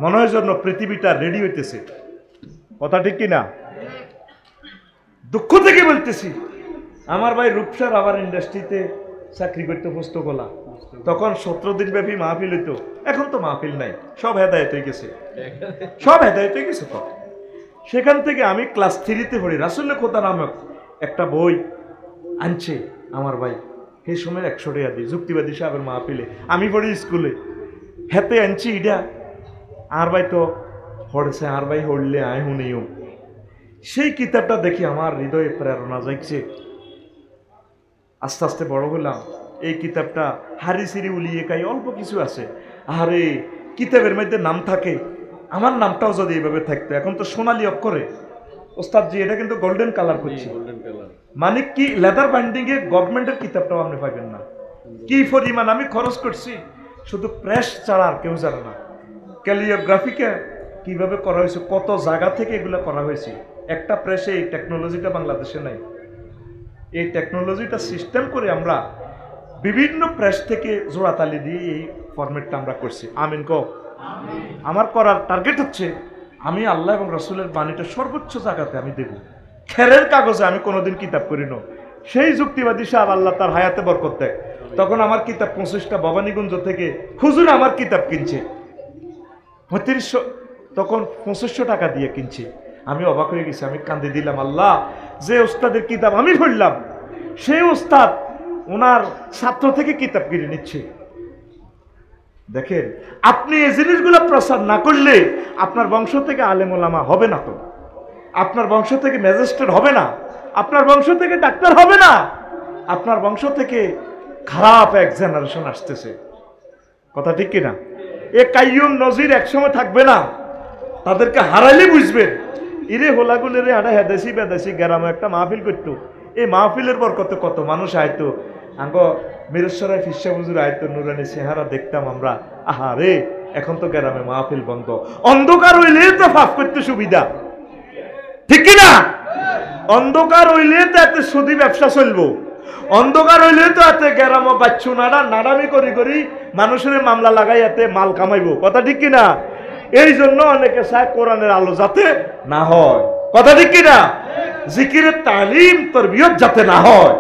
মনের জন্য পৃথিবীটা রেডি হইতেছে, কথা ঠিক কিনা? দুঃখ থেকে বলতেছি, আমার ভাই রূপসার আবার ইন্ডাস্ট্রিতে চাকরি করতে পুস্তকলা, তখন 17 দিন ব্যাপী মাহফিল হইতো, এখন তো মাহফিল নাই, সব হেদায়েত হয়ে গেছে, সব হেদায়েত হয়ে গেছে। তো সেখান থেকে আমি ক্লাস 3-তে পড়ি, রাসূলের খোদা নামক একটা বই আনছে আমার ভাই, সেই সময় 100 টাকা দিই, যুক্তিবাদী সাহেবের মাহফিলে আমি পড়ি স্কুলে, হেতে আনছি ইডা। আর ভাই তো হড়ছে, আর ভাই হড়লে আয় শুনিও। সেই কিতাবটা দেখি আমার হৃদয়ে প্রেরণা জাগছে, আস্তে আস্তে বড় হলাম। এই কিতাবটা হারি সিরি উলিয়ে কাই অল্প কিছু আছে, আরে কিতাবের মধ্যে নাম থাকে, আমার নামটাও যদি এইভাবে থাকতো, এখন তো সোনালী অক্ষরে ওস্তাদজি, এটা কিন্তু গোল্ডেন কালার করছি, মানে কি লেদার বাইন্ডিং এ গভর্নমেন্টের কিতাবটাও আপনি পাবেন না। কি পরিমাণ আমি খরচ করছি, শুধু প্রেস ছাড়া আর কেউ জানে না। ক্যালিওগ্রাফিকে কিভাবে করা হয়েছে, কত জায়গা থেকে এগুলো করা হয়েছে, একটা প্রেসে এই টেকনোলজিটা বাংলাদেশে নাই। এই টেকনোলজিটা সিস্টেম করে আমরা বিভিন্ন প্রেস থেকে জোড়াতালি দিয়ে এই ফরম্যাটটা আমরা করছি। আমিন কো। আমার করার টার্গেট হচ্ছে আমি আল্লাহ এবং রাসূলের বাণীটা সর্বোচ্চ জায়গাতে আমি দেব। খেরের কাগজে আমি কোনোদিন কিতাব করি না। সেই যুক্তিবাদী সাহেব আল্লাহ তার হায়াতে বরকত দেয়, তখন আমার কিতাব 25টা ভবানীগঞ্জ থেকে হুজুর আমার কিতাব কিনছে 3500, তখন 2500 টাকা দিয়ে কিনছে। আমি অবাক হয়ে গেছি, আমি কান্দে দিলাম, আল্লাহ যে ওস্তাদের কিতাব আমি পড়লাম, সেই ওস্তাদ ওনার ছাত্র থেকে কিতাব কিনে নিচ্ছে। দেখেন, আপনি এই জিনিসগুলো প্রচার না করলে আপনার বংশ থেকে আলেম ওলামা হবে না, তো আপনার বংশ থেকে ম্যাজিস্ট্রেট হবে না, আপনার বংশ থেকে ডাক্তার হবে না, আপনার বংশ থেকে খারাপ এক জেনারেশন আসতেছে, কথা ঠিক কিনা? এ কাইয়ুম নজির একসময় থাকবে না, তাদেরকে হারাইলে বুঝবেন। ইরে হোলাগুলের আড়া হেদেশি বেদেশি গ্রামে একটা মাহফিল করতো, এই মাহফিলের বরকতে কত মানুষ আইতো, আঙ্গো মিরেশ্বরায় ফিসা হুজুর আয়ত নুরানি চেহারা দেখতাম আমরা, আহা রে এখন তো গ্রামে মাহফিল বন্ধ, অন্ধকার হইলে তো ফাঁক করতে সুবিধা, ঠিক কিনা? অন্ধকার হইলে তো এত সুদি ব্যবসা চলবো, অন্ধকার হইলে তো এত গ্রাম বাচ্চু নাড়ামি করি করি মানুষের মামলা লাগাই এতে মাল কামাইবো, কথা ঠিক কিনা? এই জন্য অনেকে চায় কোরআনের আলো যাতে না হয়, কথা ঠিক কিনা? জিকিরের তালিম তরবিয়ত যাতে না হয়,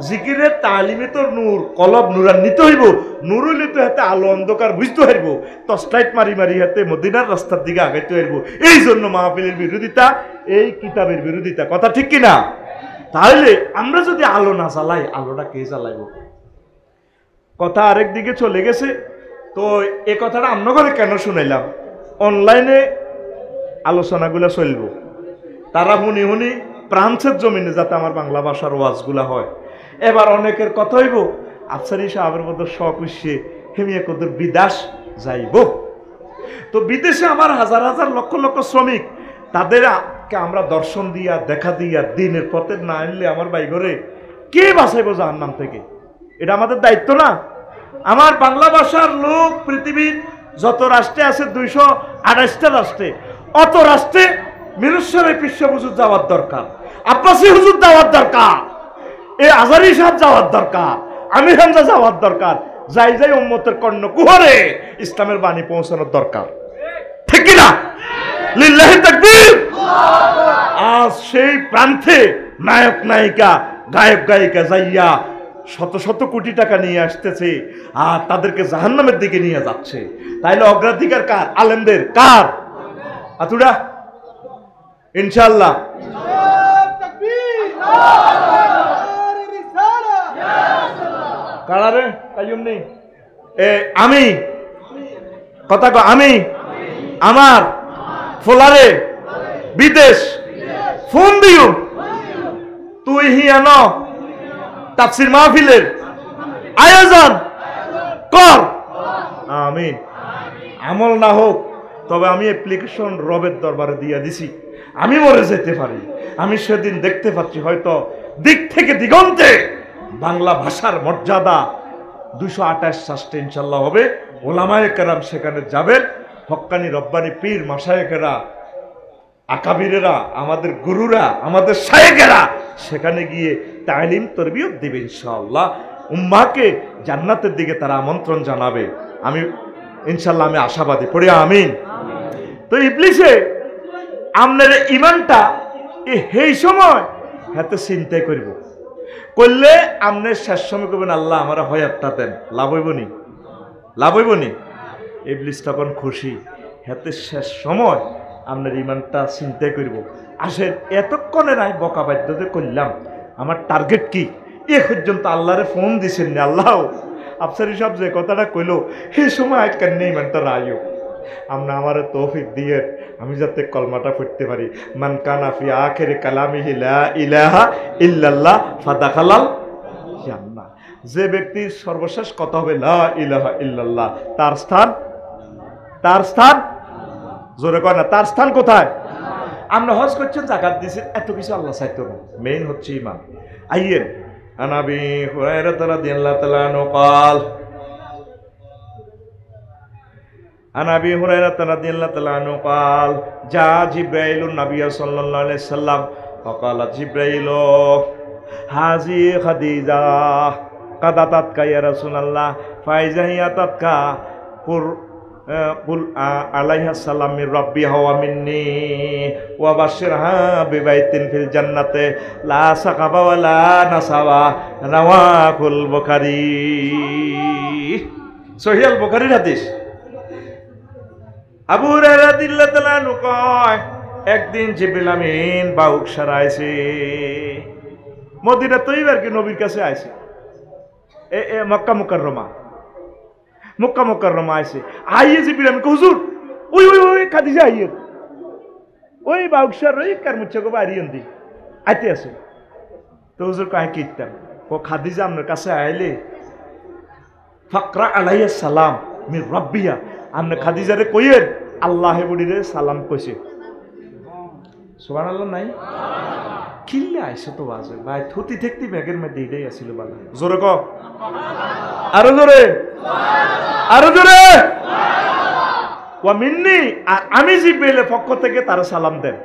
জিকিরের তালিমে তোর নূর কলব নুরান্বিত হইব, নূর হইলে তো হাতে আলো অন্ধকার বুঝতে হইব, টর্চলাইট মারি মারি হাতে মদিনার রাস্তার দিকে আগাইতে হইব। এই জন্য মাহফিলের বিরোধিতা, এই কিতাবের বিরোধিতা, কথা ঠিক কিনা? তাহলে আমরা যদি আলো না জ্বালাই, আলোটা কে জ্বালাইব? কথা আরেক দিকে চলে গেছে। তো এ কথাটা আপনাদের কেন শুনাইলাম, অনলাইনে আলোচনাগুলো চলবো, তারা হুনি হুনি ফ্রান্সের জমিনে যাতে আমার বাংলা ভাষার ওয়াজগুলা হয়। এবার অনেকের কথা হইব আফসারি সাহেবের মতো শখ উঠছে হেমিয়া কত বিদেশ যাইব। তো বিদেশে আমার হাজার হাজার লক্ষ লক্ষ শ্রমিক, তাদেরকে আমরা দর্শন দিয়া দেখা দিয়া দিনের পথে না আনলে আমার বাইঘরে কে বাঁচাইব জাহান্নাম থেকে? এটা আমাদের দায়িত্ব না? আমার বাংলা ভাষার লোক পৃথিবীর যত রাষ্ট্রে আছে 228টা রাষ্ট্রে, অত রাষ্ট্রে মিরেশ্বরের পিসা হুজুর যাওয়ার দরকার, আব্বাসী হুজুর যাওয়ার দরকার, এই আজারি সাহেব যাওয়ার দরকার, আমির হামজা যাওয়ার দরকার, যাই যাই উম্মতের কর্ণ কুহরে ইসলামের বাণী পৌঁছানোর দরকার, ঠিক কিনা? লিল্লাহি তাকবীর। আজ সেই প্রান্তে নায়ক নায়িকা গায়ক গায়িকা যাইয়া শত শত কোটি টাকা নিয়ে আসতেছে আর তাদেরকে জাহান্নামের দিকে নিয়ে যাচ্ছে। তাইলে অগ্রাধিকার কার? আলেমদের। কার? আতুরা ইনশাআল্লাহ। কারারে কাইয়ুম নেই আমি কথা কো, আমি আমার ফোলারে বিদেশ ফোন দিও, তুই হিয়ান তাফসীর মাহফিলের আয়োজন কর। আমিন। আমল না হোক, তবে আমি অ্যাপ্লিকেশন রবের দরবারে দিয়ে দিছি, আমি মরে যেতে পারি, আমি সেদিন দেখতে পাচ্ছি হয়তো দিক থেকে দিগন্তে বাংলা ভাষার মর্যাদা 228 রাষ্ট্রে ইনশাল্লাহ হবে। ওলামায়ে কেরাম সেখানে যাবেন, হক্কানি রব্বানি পীর মাশায়েখেরা আকাবিরেরা, আমাদের গুরুরা, আমাদের শায়েখেরা সেখানে গিয়ে তালিম তরবিয়ত দিবে ইনশাআল্লাহ। উম্মাহকে জান্নাতের দিকে তারা আমন্ত্রণ জানাবে। আমি ইনশাআল্লাহ আমি আশাবাদী, পড়ি আমিন। তো ইবলিসে আপনার ইমানটা এই সময় হাতে চিন্তাই করব, করলে আপনি শেষ সময় করবেন আল্লাহ আমার হয়াতটা দেন, লাভ হইবনি? লাভ হইবনি? ইবলিস তখন খুশি, হাতে শেষ সময় আপনার ইমানটা চিন্তাই করব। আসেন এতক্ষণে নাই বকা বাধ্যতে করলাম, আমার টার্গেট কি? এ পর্যন্ত আল্লাহরে ফোন দিছেন না, আল্লাহ আফসারি সাহেব যে কথাটা কইল সেই সময় আজকাল নেই ইমানটা রাইও, আমরা আমার তৌফিক দিয়ে আমি যাতে কলমাটা পড়তে পারি, মান কানা ফি আখিরি কালামিহি লা ইলাহা ইল্লাল্লাহ ফাদাখালাল জান্নাহ। যে ব্যক্তির সর্বশেষ কথা হবে লা ইলাহা ইল্লাল্লাহ, তার স্থান জোরে কয় না, তার স্থান কোথায়? আমরা হজ করছেন, যাকাত দিয়েছেন, এত কিছু আল্লাহ চাইতো না, মেইন হচ্ছে ঈমান। আইয়েন আনাবি হুরায়রা রাদিয়াল্লাহু তাআলা আনহু قال عن ابي هريره رضي الله تعالى عنه قال جاء جبريل النبي صلى الله عليه وسلم فقال جبريل هذه خديجه قد اتتك يا رسول الله فاذا هي اتتك قل عليها السلام من ربها ومني وبشرها ببيت في الجنه لا سقف ولا نصب رواه البخاري সহিহ আল বুখারীর হাদিস। আবু হুরায়রা রাদিয়াল্লাহু তাআলা আনহু কয় একদিন জিবরিল আমিন বাউক সারাইছে, মদিনা তৈয়বার কি নবীর কাছে আইছে, মক্কা মুকাররমা আইছে, আইয়ে জিবরিল আমিন হুজুর ওই ওই ওই খাদিজা আইয়ে ওই বাউক সার ওই কারমুচ্ছা গো বাড়িয়েন দি আইতে আছে। তো হুজুর কয় কিতাম ও খাদিজা আপনার কাছে আইলে ফাকরা আলাইহিস সালাম মির রাব্বিয়া, আপনি খাদিজারে কইয়েন আল্লাহ বুড়িরে সালাম কইছে। সুবহানাল্লাহ নাই? কিল্লে আইসো তো বাজে ভাই থুতি থাকতি ব্যাগের মধ্যে এটাই আসিল বালা জোরে ক আরো জোরে আরো জোরে ওয়া মিন্নি আমি জিব্রাইলের পক্ষ থেকে তারা সালাম দেন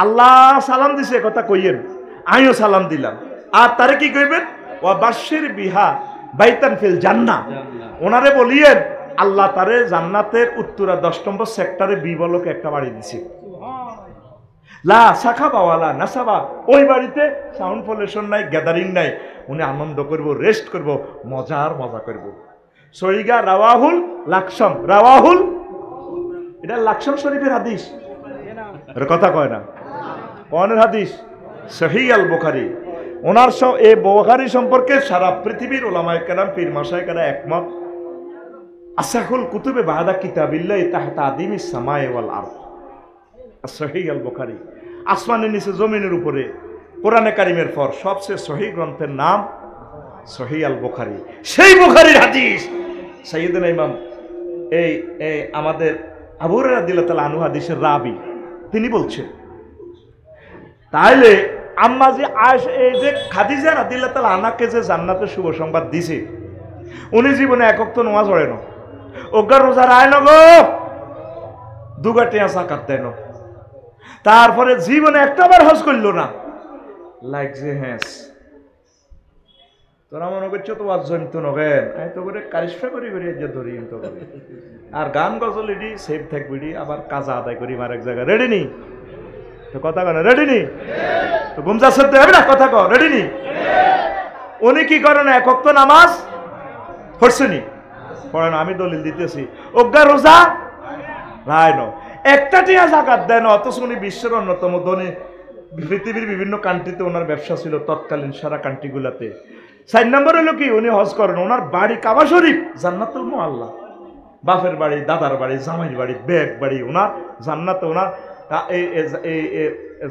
আল্লাহ সালাম দিছে কথা কইয়েন আমিও সালাম দিলাম আর তারে কি কইবেন ওয়া বাশশির বিহা বাইতান ফিল জান্নাহ ওনারে বলিয়েন আল্লাহ তারে জান্নাতের উত্তরা 10 নম্বর সেক্টরে বি ব্লকে একটা বাড়ি দিছে লা সাখাবাওয়ালা নাসাবা ওই বাড়িতে সাউন্ড পলিউশন নাই গ্যাদারিং নাই উনি আনন্দ করব রেস্ট করব মজা করব সহিগা রাওয়াহুল লাকসাম রাওয়াহুল এটা লাকসাম শরীফের হাদিস এর কথা কয় না কোনের হাদিস সহিহ আল বুখারী ওনার এই বুখারী সম্পর্কে সারা পৃথিবীর উলামায়ে কেরাম পীর মাশায়েখরা একমত আসাহুল কুতুবে বাদা কিতাবিল্লাহি তাহতা আদিমিস সামায়ে ওয়াল আরদ সহিহ আল বুখারী আসমানের নিচে জমিনের উপরে কোরআনে কারিমের পর সবচেয়ে সহিহ গ্রন্থের নাম সহিহ আল বুখারী সেই বুখারীর হাদিস সাইয়েদনা ইমাম এই আমাদের আবু হুরায়রা রাদিয়াল্লাহু তাআলা আনহু হাদিসের রাবি তিনি বলছেন তাইলে আম্মা যে এই যে খাদিজা রাদিয়াল্লাহু তাআলা আনহাকে যে জান্নাতের শুভ সংবাদ দিছে উনি জীবনে এক ওয়াক্ত নামাজ পড়ে না ওগা রোজা রায় না গো দুগাটিয়া যাকাত দেন তারপরে জীবনে একটাবার হজ করলো না লাগছে হ্যাঁ তোরা মনে করছো তো ওয়াজ জন্ত নগেন আমি তো করে কারিশফা করি যে ধরি তো করে আর গান গজল এডি সেভ থাকবি আবার কাজা আদায় করি মার এক জায়গায় রেডি নি তো কথা কন রেডি নি তো গুমজা শব্দ হবে না কথা কও রেডি নি উনি কি করেন এক ওয়াক্ত নামাজ পড়ছেনি পড়েন আমি দলিল দিতেছি ওগা রোজা রায় ন একটা টিয়া জাকাত দেন অথচ উনি বিশ্বের অন্যতম ধনী পৃথিবীর বিভিন্ন কান্ট্রিতে ওনার ব্যবসা ছিল তৎকালীন সারা কান্ট্রিগুলাতে 4 নম্বর হলো কি উনি হজ করেন ওনার বাড়ি কাবা শরীফ জান্নাতুল মুআল্লা বাপের বাড়ি দাদার বাড়ি জামাইয়ের বাড়ি বেগ বাড়ি ওনার জান্নাতে ওনার এই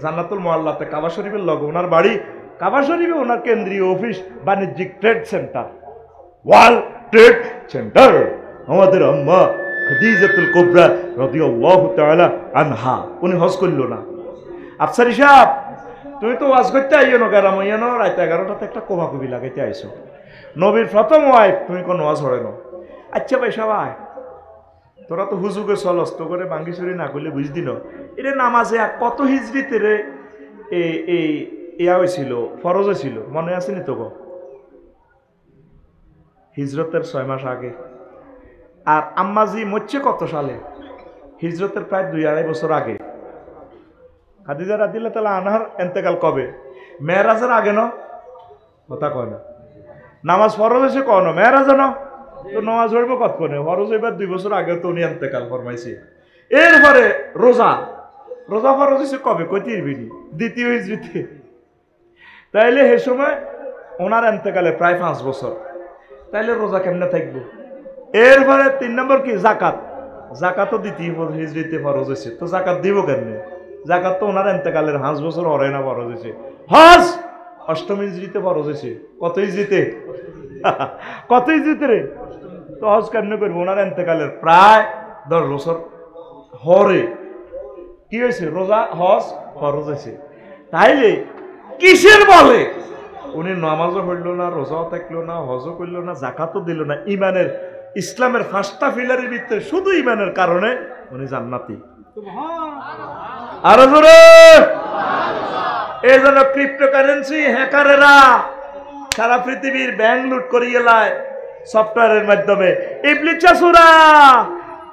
জান্নাতুল মুআল্লাতে কাবা শরীফের লগে ওনার বাড়ি কাবা শরীফে ওনার কেন্দ্রীয় অফিস বাণিজ্যিক trade centre world trade centre আমাদের আম্মা খাদিজাতুল কুবরা রাদিয়াল্লাহু তাআলা আনহা উনি হজ করলো না আফসারি সাহেব তুমি তো ওয়াজ করতে আইও না গেলাম ইয়েন রাত 11টাতে একটা কোবাকুবি লাগাইতে আইছো নবীর প্রথম ওয়াইফ তুমি কোন ওয়াজ হরে না আচ্ছা ভাই সবাই তোরা তো হুজুগে চলস তো করে বাঙ্গিছড়ি না করলে বুঝ দিন এটা নামাজে কত হিজরিতে রে এই ইয়া হয়েছিল ফরজ হয়েছিল মনে আসেনি তো গো হিজরতের 6 মাস আগে আর আম্মাজি মরছে কত সালে হিজরতের প্রায় 2-2.5 বছর আগে খাদিজা রাদিয়াল্লাহু তাআলা আনহার ইন্তেকাল কবে মেরাজের আগে না কথা কয় না নামাজ ফরজ হয়েছে কোন মেরাজ না তো নামাজ পড়বো কত কোনে ফরজ এবার 2 বছর আগে তো উনি ইন্তেকাল ফরমাইছে এরপরে রোজা ফরজ হয়েছে কবে কইতির বিনি দ্বিতীয় হিজরিতে তাইলে এই সময় ওনার ইন্তেকালে প্রায় 5 বছর তাইলে রোজা কেমনে থাকবো এরপরে 3 নম্বর কি জাকাতও দ্বিতীয় হিজরিতে ফরজ হয়েছে তো জাকাত দিব কেমনে জাকাত তো ওনার ইন্তেকালের 5 বছর হরে না ফরজ হয়েছে হজ 8ম হিজরিতে ফরজ হয়েছে কত হিজরিতে রে তো হজ কেমনে করবো ওনার ইন্তেকালের প্রায় 10 বছর হরে কি হয়েছে রোজা হজ ফরজ হয়েছে তাইলে কিসের বলে উনি নামাজও পড়লো না রোজাও থাকলো না হজও করলো না জাকাতও দিল না ইমানের ইসলামের 5টা পিলারের ভিতরে শুধু ইমানের কারণে উনি জান্নাতি আরো জোরে এই জন্য ক্রিপ্টোকারেন্সি হ্যাকারেরা সারা পৃথিবীর ব্যাংক লুট করিয়ে লায় সফটওয়্যারের মাধ্যমে ইবলিচাসুরা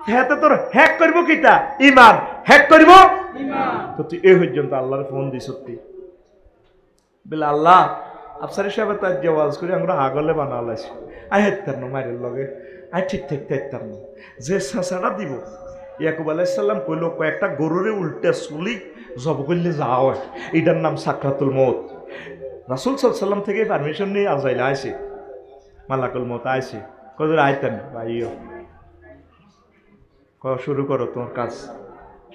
হ্যাঁ তোর হ্যাক করবো কিটা ইমান হ্যাক করব তো তুই এই পর্যন্ত আল্লাহর ফোন দিস সত্যি বলে আল্লাহ আফসারি সাহেব তার যে ওয়াজ করি আমরা আগলে বানালাইছি আই হেতার না মায়ের লগে আই ঠিক থাকতে হেতার না যে সাঁচাটা দিব ইয়াকুব আলাইহিস সালাম কইল কয়েকটা গরুরে উল্টে চুলি জব করলে যাও এটার নাম সাকরাতুল মউত রাসূল সাল্লাল্লাহু আলাইহি ওয়াসাল্লাম থেকে পারমিশন নিয়ে আজাইল আইছে মালাকুল মউত আইছে কইল আইতেন ভাইও শুরু করো তোমার কাজ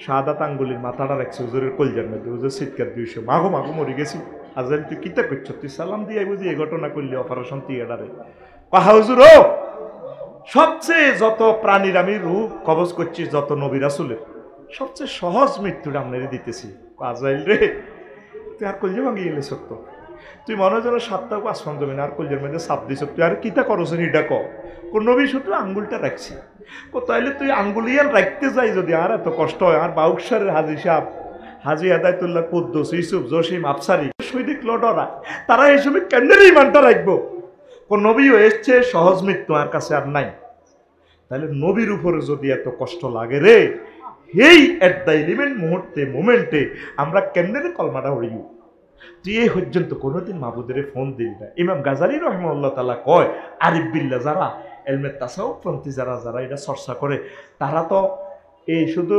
সাদা আঙ্গুলির মাথাটা রাখছে হুজুরের কলজার মধ্যে হুজুর চিৎকার দিয়েছে মাগো মরে গেছি আজাইল তুই কিতা করছো তুই সালাম দিয়ে বুঝি এই ঘটনা করলি অপারেশন থিয়েটারে কাহা হুজুর ও সবচেয়ে যত প্রাণীর আমি রূপ কবজ করছি যত নবী রাসূলের সবচেয়ে সহজ মৃত্যুটা আপনারে দিতেছি আজাইল রে তুই আর কলজে ভাঙিয়ে গেলে সত্য, তুই মনে হয় যেন সাতটা আসমান জমিন আর কলজের মধ্যে সাপ দিস, তুই আর কিতা করছ এটা কোন নবী শুধু আঙ্গুলটা রাখছি। তাইলে তুই আঙ্গুলিয়ান রাখতে যাই যদি আর এত কষ্ট হয়, আর বাউকসারের হাজি সাহেব, হাজি আদায়তুল্লাহ কুদ্দুস, ইউসুফ, জসিম, আফসারি, সৈনিক লডরা, তারা এই সময় কেন্দ্রের ইমানটা রাখবো। কোন নবীও এসছে সহজ মৃত্যু আর কাছে আর নাই। তাহলে নবীর উপরে যদি এত কষ্ট লাগে রে, এই এট দ্য ইলিমেন্ট মুহূর্তে মোমেন্টে আমরা কেন্দ্রে কলমাটা হইব। তুই এই পর্যন্ত কোনোদিন মাহবুদের ফোন দিল না। ইমাম গাজালি রহমাল্লাহ তাআলা কয়, আরিফ বিল্লাহ যারা এলমে তাসাউফপন্থী যারা এটা চর্চা করে, তারা তো এই শুধু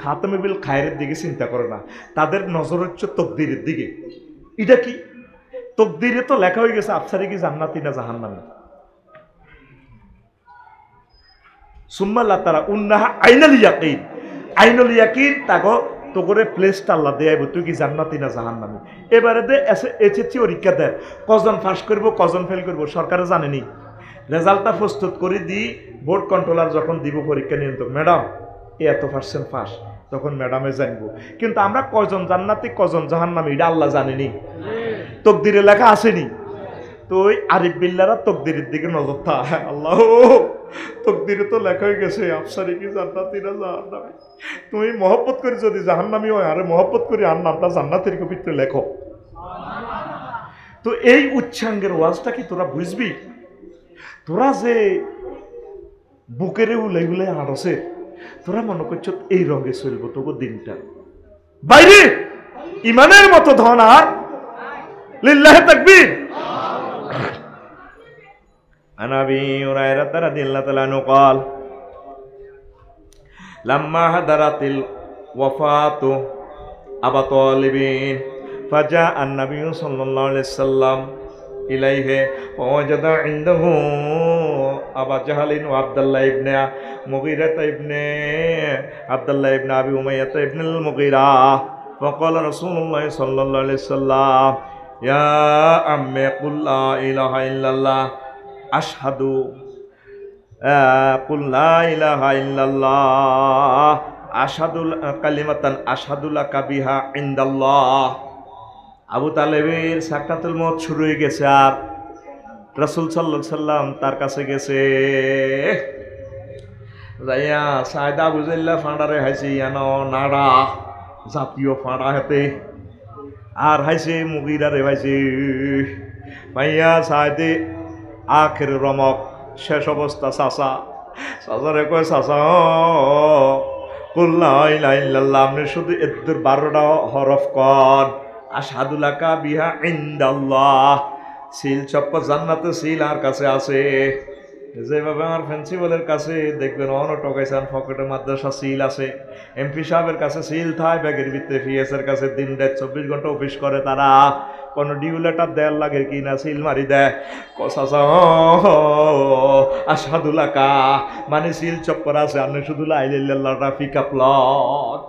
খাতমে বিল খায়ের দিকে চিন্তা করে না, তাদের নজর হচ্ছে তকদিরের দিকে। এটা কি তকদিরে তো লেখা হয়ে গেছে আফসারি কি জান্নাতি না জাহান্নামী। সুম্মাল্লাহ তারা উন্নাহা আইনাল ইয়াকিন, আইনুল ইয়াকিন তাগো তো করে প্লেসটা আল্লাহ দেয়াইব, তুই কি জান্নাতি না জাহান্নামী। এবারে দে এসএসসি পরীক্ষা দেয়, কজন পাস করবো কজন ফেল করবো সরকারে জানেনি। রেজাল্টটা প্রস্তুত করে দিই, বোর্ড কন্ট্রোলার যখন দিব পরীক্ষা নিয়ন্ত্রক, ম্যাডাম এত পার্সেন্ট পাস, তখন ম্যাডামে জানবো। কিন্তু আমরা কজন জান্নাতি কজন জাহান্নামী এটা আল্লাহ জানেনি, তকদিরে লেখা আসেনি। তো ওই আরিফ বিল্লারা তকদিরের দিকে নজর থাকে। আল্লাহ তকদিরে তো লেখা হয়ে গেছে আফসারি কি জান্নাতি না জাহান্নামী। তুমি মহব্বত করে যদি জাহান্নামী হয়, আরে মহব্বত করে আর নামটা জান্নাতের ভিতরে লেখো। তো এই উচ্চাঙ্গের ওয়াজটা কি তোরা বুঝবি? তোরা যে বুকেরে উলে উলে হাঁটছে, তোরা মনে করছো এই রঙে চলবো তবু দিনটা, বাইরে ইমানের মতো ধন আর লিল্লাহি তাকবীর। عن أبي هريرة رضي الله تعالى عنه قال لما حضرت الوفاة أبا طالب فجاء النبي صلى الله عليه وسلم إليه فوجد عنده أبا جهل وعبد الله بن مغيرة بن عبد الله بن أبي أمية بن المغيرة فقال رسول الله صلى الله عليه وسلم يا عمي قل لا إله إلا الله আশহাদু কুল লা ইলাহা ইল্লাল্লাহ আশহাদু কালিমাতান আশহাদু লাকা বিহা ইনদাল্লাহ। আবু তালেবের সাকরাতুল মউত শুরু হয়ে গেছে, আর রাসূল সাল্লাল্লাহু আলাইহি সাল্লাম তার কাছে গেছে। যাইয়া সাইদা আবু জাল্লা ফাঁড়ারে হাইছে ইয়ানো নাড়া জাতীয় ফাঁড়া হাতে, আর হাইছে মুগিরারে হাইছে ভাইয়া সাইদে আখের রমক শেষ অবস্থা। চাচা চাচারে কয় চাচা কুল লা ইলাহা ইল্লাল্লাহ, আপনি শুধু এদের 12টা হরফ কন, আশহাদু লাকা বিহা ইনদাল্লাহ। সিল চপ্পা জান্নাতে সিল আর কাছে আছে, যেভাবে আমার প্রিন্সিপালের কাছে দেখবেন অন টকাইছেন পকেটে মাদ্রাসা সিল আছে, এমপি সাহেবের কাছে সিল থায় ব্যাগের ভিতরে, পিএস এর কাছে দিন রাত 24 ঘন্টা অফিস করে তারা, কোনো ডিউ লেটার দেয়ার লাগে কি না সিল মারি দেয়। কসাসা আশহাদু লাকা মানে সিল চপ্পর আছে, আপনি শুধু লা ইলাহা ইল্লাল্লাহটা পিকআপ লট।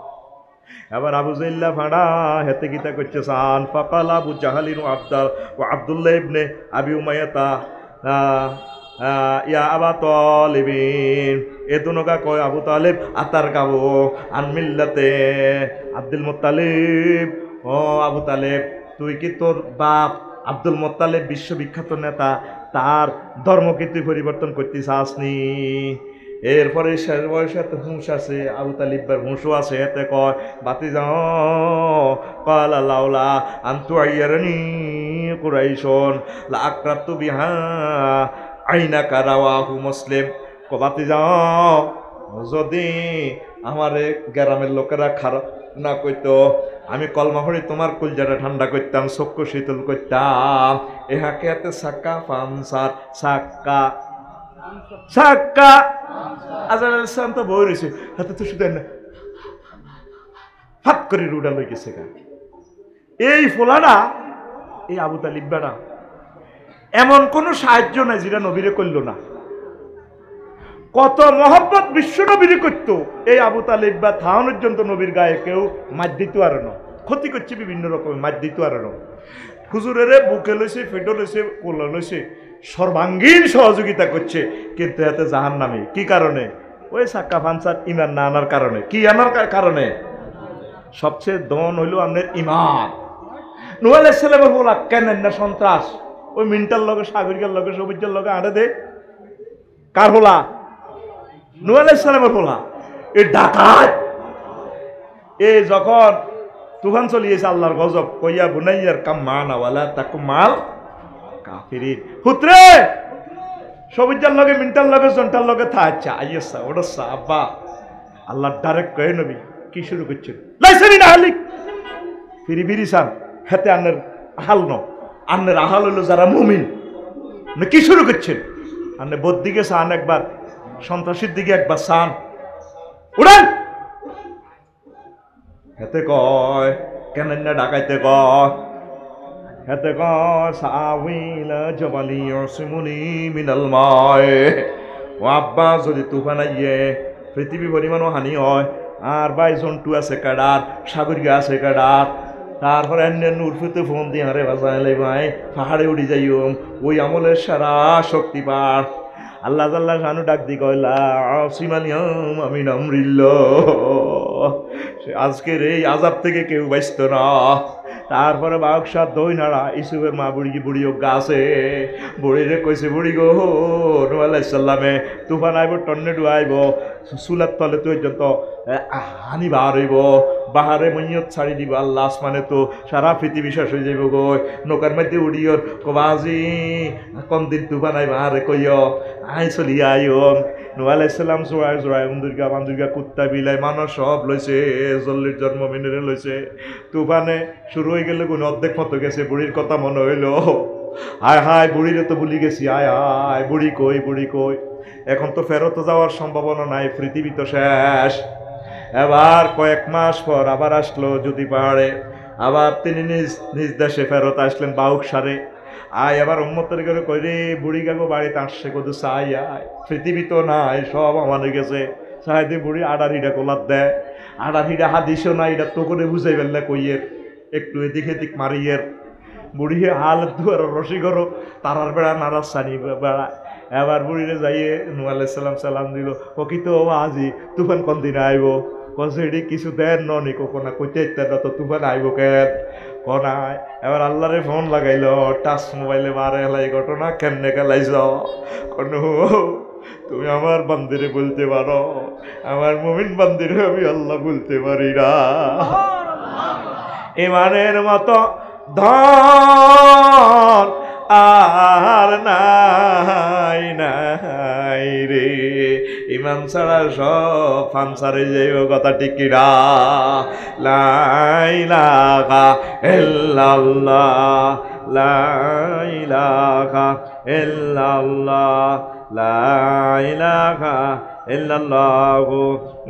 এবার আবু জাইল্লা ফাড়া হেতে গীতা করছে সান ফাকাল আবু জাহালিন ও আব্দুল্লাহ ইবনে আবি উমাইয়াতা ইয়া আবা তালিবিন, এ দুনোকা কয় আবু তালিব আতার গাবো আন মিল্লাতে আব্দুল মুত্তালিব। ও আবু তালেব, তুই কি তোর বাপ আব্দুল মুত্তালিব বিশ্ববিখ্যাত নেতা, তার ধর্মকে তুই পরিবর্তন করতে চাসনি? এরপরে শেষ বয়সে এত হুঁশ আছে, আবু তালিবের হুঁশও আছে, এতে কয় বাতি যাও কাল লাউলা আন্তু আইয়ারানি কুরাইশন লা আকরাতু বিহা আইনা কারাওয়াহু মুসলিম। বাতি যাও, যদি আমারে গ্রামের লোকেরা খারাপ না কইতো, আমি কলমা পড়ি তোমার কলজাটা ঠান্ডা করতাম, চক্ষু শীতল করতাম। এহাকে হাতে সাক্কা ফানসার সাক্কা সাক্কা আজান আলাইহিস তো বই রয়েছে হাতে, তো শুধু না হাত করে রুডা লই গেছে। এই ফোলাটা এই আবু তালিব বেড়া এমন কোন সাহায্য নাই যেটা নবীরে করল না। কত মহব্বত বিশ্ব নবীরে করত, এই আবু তালিব বা থাওয়ানোর জন্য নবীর গায়ে কেউ মার দিতে পারে না, ক্ষতি করছে বিভিন্ন রকমের, মার দিতে পারে না। হুজুরেরে বুকে লইছে, ফেটো লইছে, কোলা লইছে, সর্বাঙ্গীন সহযোগিতা করছে, কিন্তু এতে জাহান্নামী। কি কারণে? ওই সাক্কা ফানসার ইমান না আনার কারণে। কি আনার কারণে? সবচেয়ে দন হইল আপনার ইমান। নূহ আলাইহিস সালামের বলা কেন না সন্ত্রাস ওই মিন্টার লগে সাগরিকার লগে সবুজের লগে আড়ে দে কার হলা নূহ আলাইহিস সালামের হলা এই ডাকাত এই যখন তুফান চলিয়েছে আল্লাহর গজব কইয়া বুনাইয়ার কাম মানা ওয়ালা তাকুম মাল কাফিরিন পুত্রে সবুজের লগে মিন্টার লগে জন্টার লগে থাকছা আইয়াসা ওড়সা আব্বা আল্লাহ ডাইরেক্ট কয়ে নবী কি শুরু করছেন লাইসানি না হালিক ফিরি ফিরি সান হাতে আন্নের আহাল ন আন্নের আহাল হলো যারা মুমিন না কি শুরু করছেন আন্নে বোধ দিকে সান একবার সন্ত্রাসীর দিকে একবার সান উড়ান হেতে কয় কেন না ডাকাইতে কয় হেতে কয় সাউইলা জবালি ইয়াসিমুনি মিনাল মায় ও আব্বা যদি তুফান আইয়ে পৃথিবী পরিমাণও হানি হয় আর ভাই জন্টু আছে কাডার সাগরিকা আছে কাডার তারপরে নূরফুতে ফোন দিয়ে হারে বাজাইলে ভাই পাহাড়ে উড়ি যাইম ওই আমলের সারা শক্তি পার আল্লাহ আল্লাহ শানু ডাক দি কয়লা আসিমানিয়াম আমি নামরিল্লাহ আজকের এই আযাব থেকে কেউ বাঁচত না তারপরে বাক্সার দই নাড়া ইসুফের মা বুড়ি গাছে বুড়িরে কইছে বুড়ি গো নূহ আলাইহিস সালামে তুফান আইব টর্নেডো আইব সুলার তলে তো যত হানি বার হইব বাহারে মইয়ত ছাড়ি দিব আল্লাহ আসমানে তো সারা পৃথিবী শেষ হয়ে যাইব গো নৌকার মধ্যে উড়িয়র কবাজি কোন দিন তুফান আইব আরে কইও আই চলি আইও নূহ আলাইহিস সালাম জোড়ায় দুর্গা বান্দুর্গা কুত্তা বিলাই মানুষ সব লইছে জল্লির জন্ম মিনেরে লইছে তুফানে শুরু হয়ে গেলে কোন অর্ধেক মতো গেছে বুড়ির কথা মনে হইল হায় হায় বুড়িরে তো ভুলি গেছি আয় হায় বুড়ি কই এখন তো ফেরত যাওয়ার সম্ভাবনা নাই পৃথিবী তো শেষ এবার কয়েক মাস পর আবার আসলো যদি পাহাড়ে আবার তিনি নিজ দেশে ফেরত আসলেন বাউকসারে আয় আবার উম্মতের করে কইরে বুড়ি কাকু বাড়িতে আসছে কত চাই আয় পৃথিবী তো নাই সব আমার গেছে চাইতে বুড়ি আড়ারিটা কোলার দেয় আড়ারিটা হাদিসও না এটা তো করে বুঝাই ফেললে কইয়ের একটু এদিক এদিক মারিয়ের বুড়ি হাল দুয়ার রসি করো তারার বেড়া নারাজ সানি বেড়া এবার বুড়িরে যাইয়ে নূহ আলাইহিস সালাম দিল ও কি তো আজি তুফান কোন দিন আইব কছে এটি কিছু দেন নি কোনা কইতে ইত্যাদি তো তুফান আইব কেন কনায় এবার আল্লাহরে ফোন লাগাইল টাচ মোবাইলে মারে হেলাই ঘটনা কেমনে খেলাইছ কোনো তুমি আমার বান্দিরে বলতে পারো আমার মুমিন বান্দিরে আমি আল্লাহ বলতে পারি না ইমানের মতো ধন আর নাই রে ইমান ছাড়া সব ফানসারে যাইব কথা ঠিক কিনা লা ইলাহা ইল্লাল্লাহ লা ইলাহা ইল্লাল্লাহ লা ইলাহা ইল্লাল্লাহু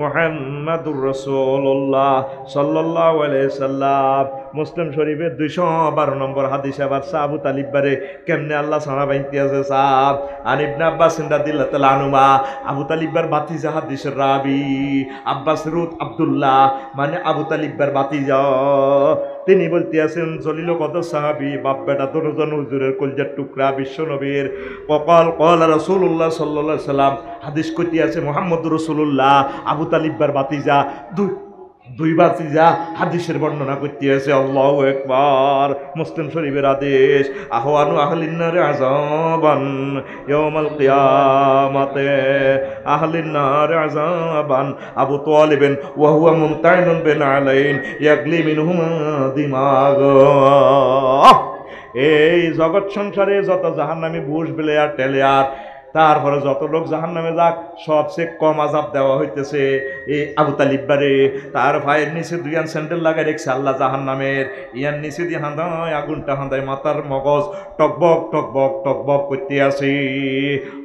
মুহাম্মাদুর রাসূলুল্লাহ সাল্লাল্লাহু আলাইহি সাল্লাম মুসলিম শরীফের 212 নম্বর হাদিস আবার আবু তালিব বারে কেমনে আল্লাহ সানা বাইতে আছে সাহাব আর ইবনে আব্বাস রাদিয়াল্লাহু তাআলা আনুমা আবু তালিব বার বাতিজা হাদিসের রাবি আব্বাস রুত আব্দুল্লাহ মানে আবু তালিব বার বাতিজা তিনি বলতে আছেন জলিল কত সাহাবী বাপ বেটা দুজন হুজুরের কলজার টুকরা বিশ্ব নবীর ক্বালা রাসূলুল্লাহ সাল্লাল্লাহু আলাইহি সাল্লাম হাদিস কইতে আছে মুহাম্মদুর রাসূলুল্লাহ আবু তালিব বার বাতিজা দুই বাতিজা হাদিসের বর্ণনা করতে আছে আল্লাহু আকবার মুসলিম শরীফের আদেশ আহওয়ানু আহলিন নার আযাবান ইয়াউমাল কিয়ামাতে আহলিন নার আযাবান আবু তালিবেন ওয়া হুয়া মুমতাইনুন বিন আলাইন ইয়াগলি মিনহুমা দিমাগ এই জগৎ সংসারে যত জাহান্নামী বুশ বেলে আর টেলে আর তারপরে যত লোক জাহান্নামে যাক সবচেয়ে কম আযাব দেওয়া হইতেছে এই আবু তালিব বারে তার ভাইয়ের নিচে দুইয়ান স্যান্ডেল লাগাই রেখেছে আল্লাহ জাহান্নামের ইয়ার নিচে দিয়ে হাঁদায় আগুনটা হাঁদায় মাথার মগজ টকবক টকবক টকবক করতে আসে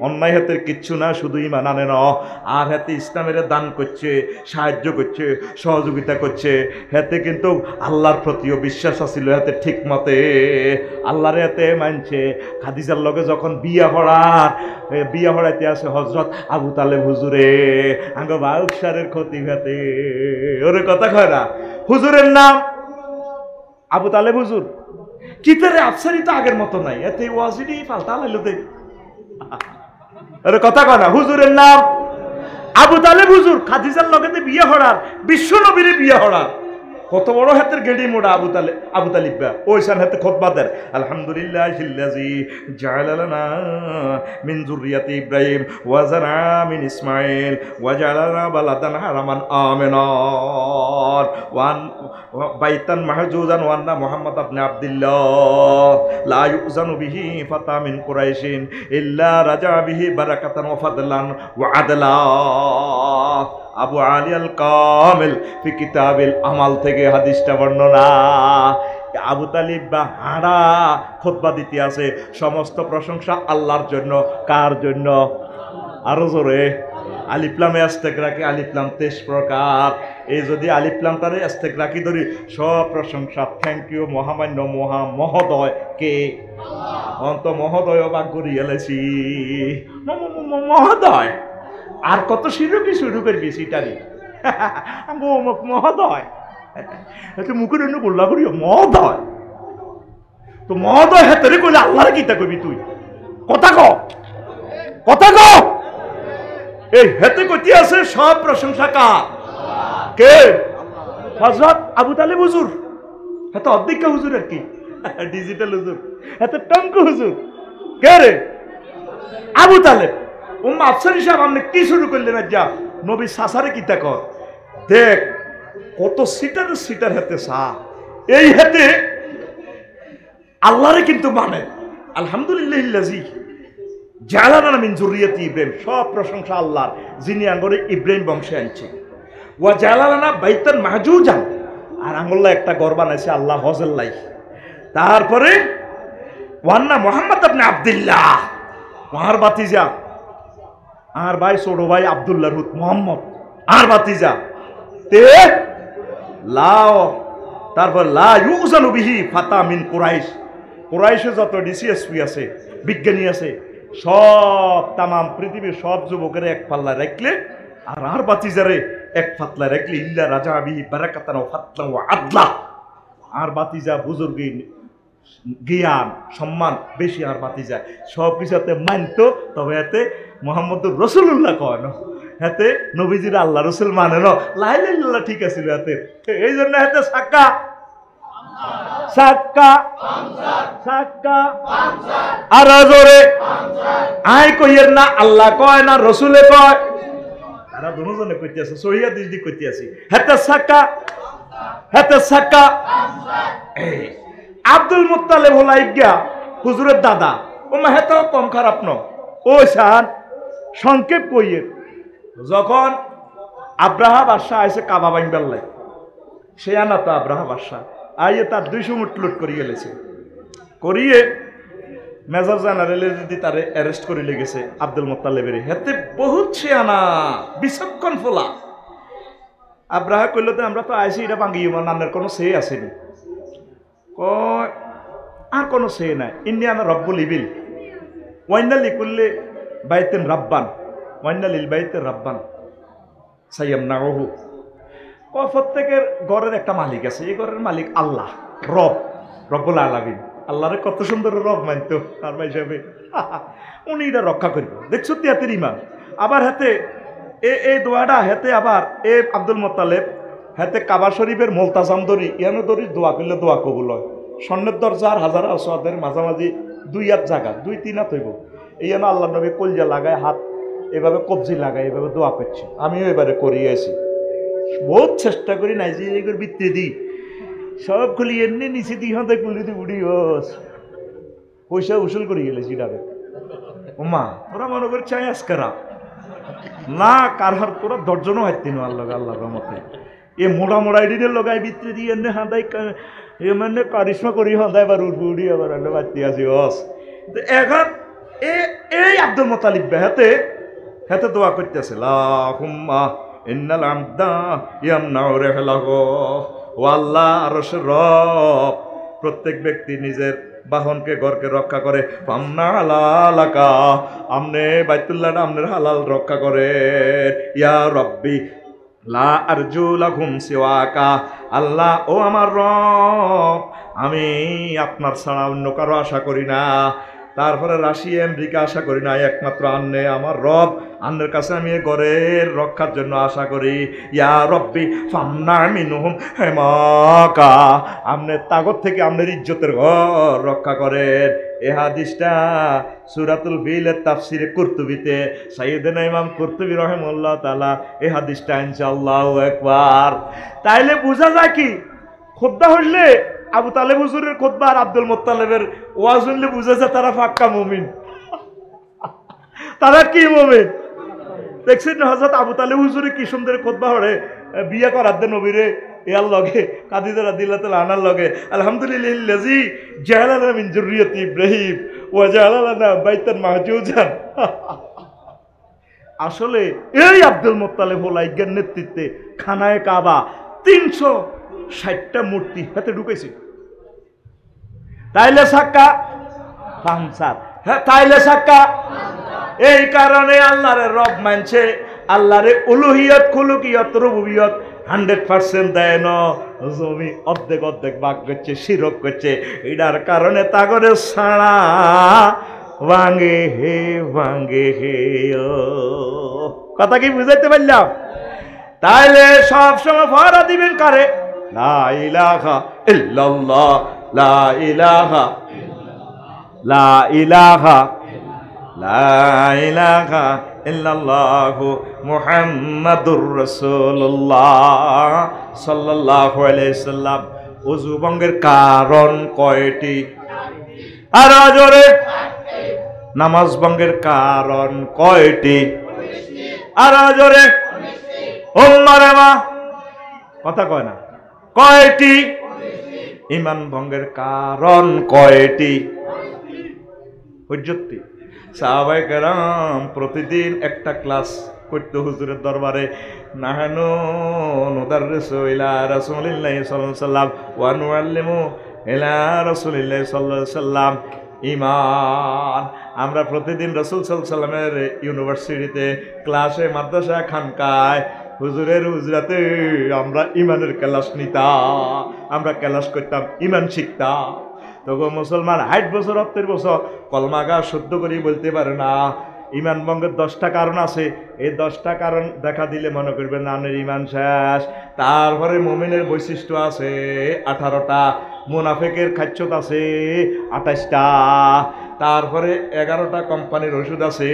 অন্যায় হাতের কিচ্ছু না শুধু ঈমান আনে না আর হাতে ইসলামের দান করছে সাহায্য করছে সহযোগিতা করছে হাতে কিন্তু আল্লাহর প্রতিও বিশ্বাস আছিল হাতে ঠিক মতে আল্লাহর হাতে মানছে খাদিজার লগে যখন বিয়া পড়াইতে আসে হযরত আবু তালেব হুজুরে আঙ্গ বাউকসারের ক্ষতি ভাতে ওরে কথা কয় না হুজুরের নাম আবু তালেব হুজুর কিতারে আফসারি তো আগের মতো নাই এতে ওয়াজিডি পাল্টা লাইলো দে ওরে কথা কয় না হুজুরের নাম আবু তালেব হুজুর খাদিজার লগেতে বিয়ে হড়ার বিশ্ব নবীর বিয়ে হড়ার কত বড় হাতের গেডি মোড়া আবু তালিবা ওইসান হাতে খুতবা দেন আলহামদুলিল্লাহিল্লাযী জাআলা লানা মিন যুররিয়াতি ইব্রাহিম ওয়া যারা মিন ইসমাঈল ওয়া জাআলানা বালাদান হারামান আমিনা ওয়া বাইতান মাহজুজান ওয়া আন্না মুহাম্মদ ইবনে আব্দুল্লাহ লা ইউজানু বিহি ফাতা মিন কুরাইশিন ইল্লা রাজা বিহি বারাকাতান ওয়া ফাদলান ওয়া আদলা। আবু আলী আল কামিল ফি কিতাবিল আমাল থেকে হাদিসটা বর্ণনা। আবু তালিব বা হাঁড়া খুতবা দিতে আছে, সমস্ত প্রশংসা আল্লাহর জন্য। কার জন্য? আরো জোরে। আলিফলামে আস্তেক রাখি, আলিফলাম 23 প্রকার। এই যদি আলিফলামটারে আস্তেক রাখি ধরি, সব প্রশংসা থ্যাংক ইউ মহামান্য মহোদয় কে অন্ত মহোদয় বাক করি এলেছি মহোদয়। আর কত শুরু করবি সিটারি মহোদয় মুখের অন্য গোল্লা করিও মহোদয়। তো মহোদয় হেতরে কইলে আল্লাহর কিতা কবি তুই? কথা ক এই হেতে কইতে আছে সব প্রশংসা কার? কে? হযরত আবু তালিব হুজুর। হেতে অর্ধেক হুজুর আর কি, ডিজিটাল হুজুর। হেতে টঙ্কু হুজুর। কে রে? আবু তালেব। আফসারি সাহেব আপনি কি শুরু করলেন? যা নবী সাসারে কিতা কর দেখ, কত সিটার হেতে সা। এই হেতে আল্লাহরে কিন্তু মানে আলহামদুলিল্লাহিল্লাযী জাআলা লানা মিন যুররিয়াতি ইব্রাহিম। সব প্রশংসা আল্লাহর, যিনি আঙ্গরে ইব্রাহিম বংশে আনছে। ওয়া জাআলা লানা বাইতান মাহজুজান, আর আঙ্গুল্লাহ একটা ঘর বানাইছে আল্লাহ হজেল্লাই। তারপরে ওয়ান্না মুহাম্মদ ইবনে আব্দুল্লাহ, আর বাতিজা আর ভাই ছোট ভাই আব্দুল্লাহ রুত মোহাম্মদ আর বাতিজা তে লাও। তারপর লা ইউজানু বিহি ফাতা মিন কুরাইশ। কুরাইশে যত ডিসিএসপি আছে, বিজ্ঞানী আছে, সব তামাম পৃথিবীর সব যুবকের এক পাল্লা রাখলে আর বাতিজারে এক পাতলা রাখলে ইল্লা রাজা বিহি বারাকাতান ওয়া ফাতলান ওয়া আদলা। আর বাতিজা বুজুর্গী জ্ঞান সম্মান বেশি। আর বাতিজা সব কিছুতে মানতো, তবে এতে মুহাম্মদুর রাসূলুল্লাহ কয় না, হাতে নবীজির আল্লাহ রসুল মানে না, লা ইলাহা ইল্লাল্লাহ ঠিক আছে হাতে। এই জন্য হাতে সাক্কা সাক্কা সাক্কা আর জোরে আই কইয়ের না, আল্লাহ কয় না রসুলে কয়, তারা দুজনে কইতে আছে, সহিয়া দিদি কইতে আছে হাতে সাক্কা হাতে সাক্কা। আব্দুল মুত্তালিব হলো ইজ্ঞা হুজুরের দাদা। ও মা হেতাও কম খারাপ ন। ও শান সংক্ষেপ কইয়ে, যখন আব্রাহা বাদশাহ আইসে কাবা বাইনবার লাই, সে আনা তো আব্রাহা বাদশাহ আইয়ে তার 200 মুঠ লুট করিয়ে লেছে। করিয়ে মেজর জেনারেলের যদি তারে অ্যারেস্ট করে লেগেছে আব্দুল মুত্তালিবের। হেতে বহুত সে আনা বিচক্ষণ ফোলা। আব্রাহা কইল তো আমরা তো আইসি এটা ভাঙিয়ে নানের কোনো সে আসেনি। কয় আর কোনো সে নাই, ইন্ডিয়ানা রব্বুল ইবিল ওয়াইনালি করলে বাইতেন রাব্বান ওয়াইনালিল বাইতের রাব্বান সাইয়াম নাহু। প্রত্যেকের ঘরের একটা মালিক আছে, এই ঘরের মালিক আল্লাহ রব্বুল আলামিন। আল্লাহরে কত সুন্দর রব মানতো আর ভাই সাহেব, উনি এটা রক্ষা করব। দেখছো তিয়াতের ইমান। আবার হাতে এই দোয়াটা হাতে আবার এ আব্দুল মুত্তালিব হাতে কাবা শরীফের মোলতাজাম দড়ি ইয়ানো দড়ি দোয়া করলে দোয়া কবুল হয়। স্বর্ণের দরজার হাজার আসওয়াদের মাঝামাঝি 2 হাত জায়গা 2-3 হাত হইব। এই জন্য আল্লাহ নবী কলজা লাগায় হাত এভাবে কবজি লাগায় এভাবে দোয়া করছে। আমিও এবারে করিয়েছি, বহুত চেষ্টা করি নাই যে এগুলো বৃত্তি দিই সব খুলি এমনি নিচে দিই হাতে খুলি দি উড়ি হস পয়সা উসুল করে গেলেছি ডাবে। ওমা তোরা মনে করে চাই আজকেরা না কারহার তোরা দর্জনও হাঁটতি না আল্লাহ আল্লাহর রহমতে। এ মোড়া এডিটের লগাই ভিতরে দিয়ে এনে হাঁদাই এ মানে কারিশমা করি হাঁদাই এবার উড়ি আবার বাড়তি আসি হস। এখন এই আব্দুল মুত্তালিব হাতে হাতে দোয়া করতেছে লাহুম্মা ইন্নাল আমদা ইয়ামনাউ রাহলাহু। ও আল্লাহ আরশের রব, প্রত্যেক ব্যক্তি নিজের বাহনকে ঘরকে রক্ষা করে। ফামনা হালালাকা, আমনে বাইতুল্লাহ আমনের হালাল রক্ষা করে। ইয়া রব্বি লা আরজু লাহুম সিওয়াকা, আল্লাহ ও আমার রব আমি আপনার ছাড়া অন্য কারো আশা করি না। তারপরে রাশিয়া আমেরিকা আশা করি না, একমাত্র আন্নে আমার রব। আন্নের কাছে আমি এ ঘরের রক্ষার জন্য আশা করি। ইয়া রব্বি ফামনা মিনহুম হেমাকা, আমনের তাগত থেকে আমনের ইজ্জতের ঘর রক্ষা করেন। এ হাদিসটা সূরাতুল ফিলের তাফসিরে কুরতুবিতে সাইয়েদনা ইমাম কুরতুবী রাহিমাহুল্লাহ তাআলা এই হাদিসটা ইনশাআল্লাহু আকবার। তাইলে বোঝা যায় কি, খুতবা হইলে আবু তালেব হুজুরের খুতবা আর আব্দুল মুত্তালিবের ওয়াজ হইলে বুঝা যায় তারা পাক্কা মুমিন। তারা কি মুমিন? দেখছেন হযরত আবু তালেব হুজুরে কি সুন্দর খুতবা হরে, বিয়ে করার দে নবীরে ইয়ার লগে কাদিজা রাদিয়াল্লাহু তাআলা আনার লগে আলহামদুলিল্লাহি জাআলানা মিন যুররিয়াতি ইব্রাহিম ওয়া জাআলানা বাইতান মাহজুজান। আসলে এই আব্দুল মুত্তালিব ওলাইগের নেতৃত্বে খানায়ে কাবা 360টা মূর্তি হাতে ঢুকেছে। তাইলে সাক্কা পাঁচার, হ্যাঁ তাইলে সাক্কা। এই কারণে আল্লাহরে রব মানছে, আল্লাহরে উলুহিয়ত খুলুকিয়ত রুবুবিয়ত 100% দেয় না, জমি অর্ধেক অর্ধেক ভাগ করছে, শিরক করছে। এটার কারণে তাগরে সাড়া ভাঙ্গে হে ভাঙ্গে হে। কথা কি বুঝাইতে পারলাম? তাইলে সব সময় ফারা দিবেন কারে? লা ইলাহা ইল্লাল্লাহ, লা ইলাহা, লা ইলাহা, লা ইলাহা ইল্লাল্লাহু মুহাম্মাদুর রাসূলুল্লাহ সাল্লাল্লাহু আলাইহি সাল্লাম। ওযু ভঙ্গের কারণ কয়টি? আর জোরে। নামাজ ভঙ্গের কারণ কয়টি? আর জোরে। উম্মারে মা কথা কয় না, কয়টি? ঈমান ভঙ্গের কারণ কয়টি? হুজ্জতি। সাহাবায়ে কেরাম প্রতিদিন একটা ক্লাস করতে হুজুরের দরবারে। নাহানু নুদাররিসু ইলা রাসূলিল্লাহি সাল্লাল্লাহু আলাইহি সাল্লাম ওয়া নুআল্লিমু ইলা রাসূলিল্লাহি সাল্লাল্লাহু আলাইহি সাল্লাম ঈমান। আমরা প্রতিদিন রাসূল সাল্লাল্লাহু আলাইহি সাল্লামের ইউনিভার্সিটিতে ক্লাসে, মাদ্রাসা, খানকায়, হুজুরের হুজরাতে আমরা ঈমানের ক্লাস নিতাম, আমরা ক্লাস করতাম, ঈমান শিখতাম। তখন মুসলমান 60 বছর 70 বছর কলমাগা শুদ্ধ করি বলতে পারে না। ঈমান ভঙ্গের 10টা কারণ আছে। এই 10টা কারণ দেখা দিলে মনে করবেন আপনার ঈমান শেষ। তারপরে মুমিনের বৈশিষ্ট্য আছে 18টা, মুনাফিকের খাচ্ছত আছে 28টা, তারপরে 11টা কোম্পানির ওষুধ আছে।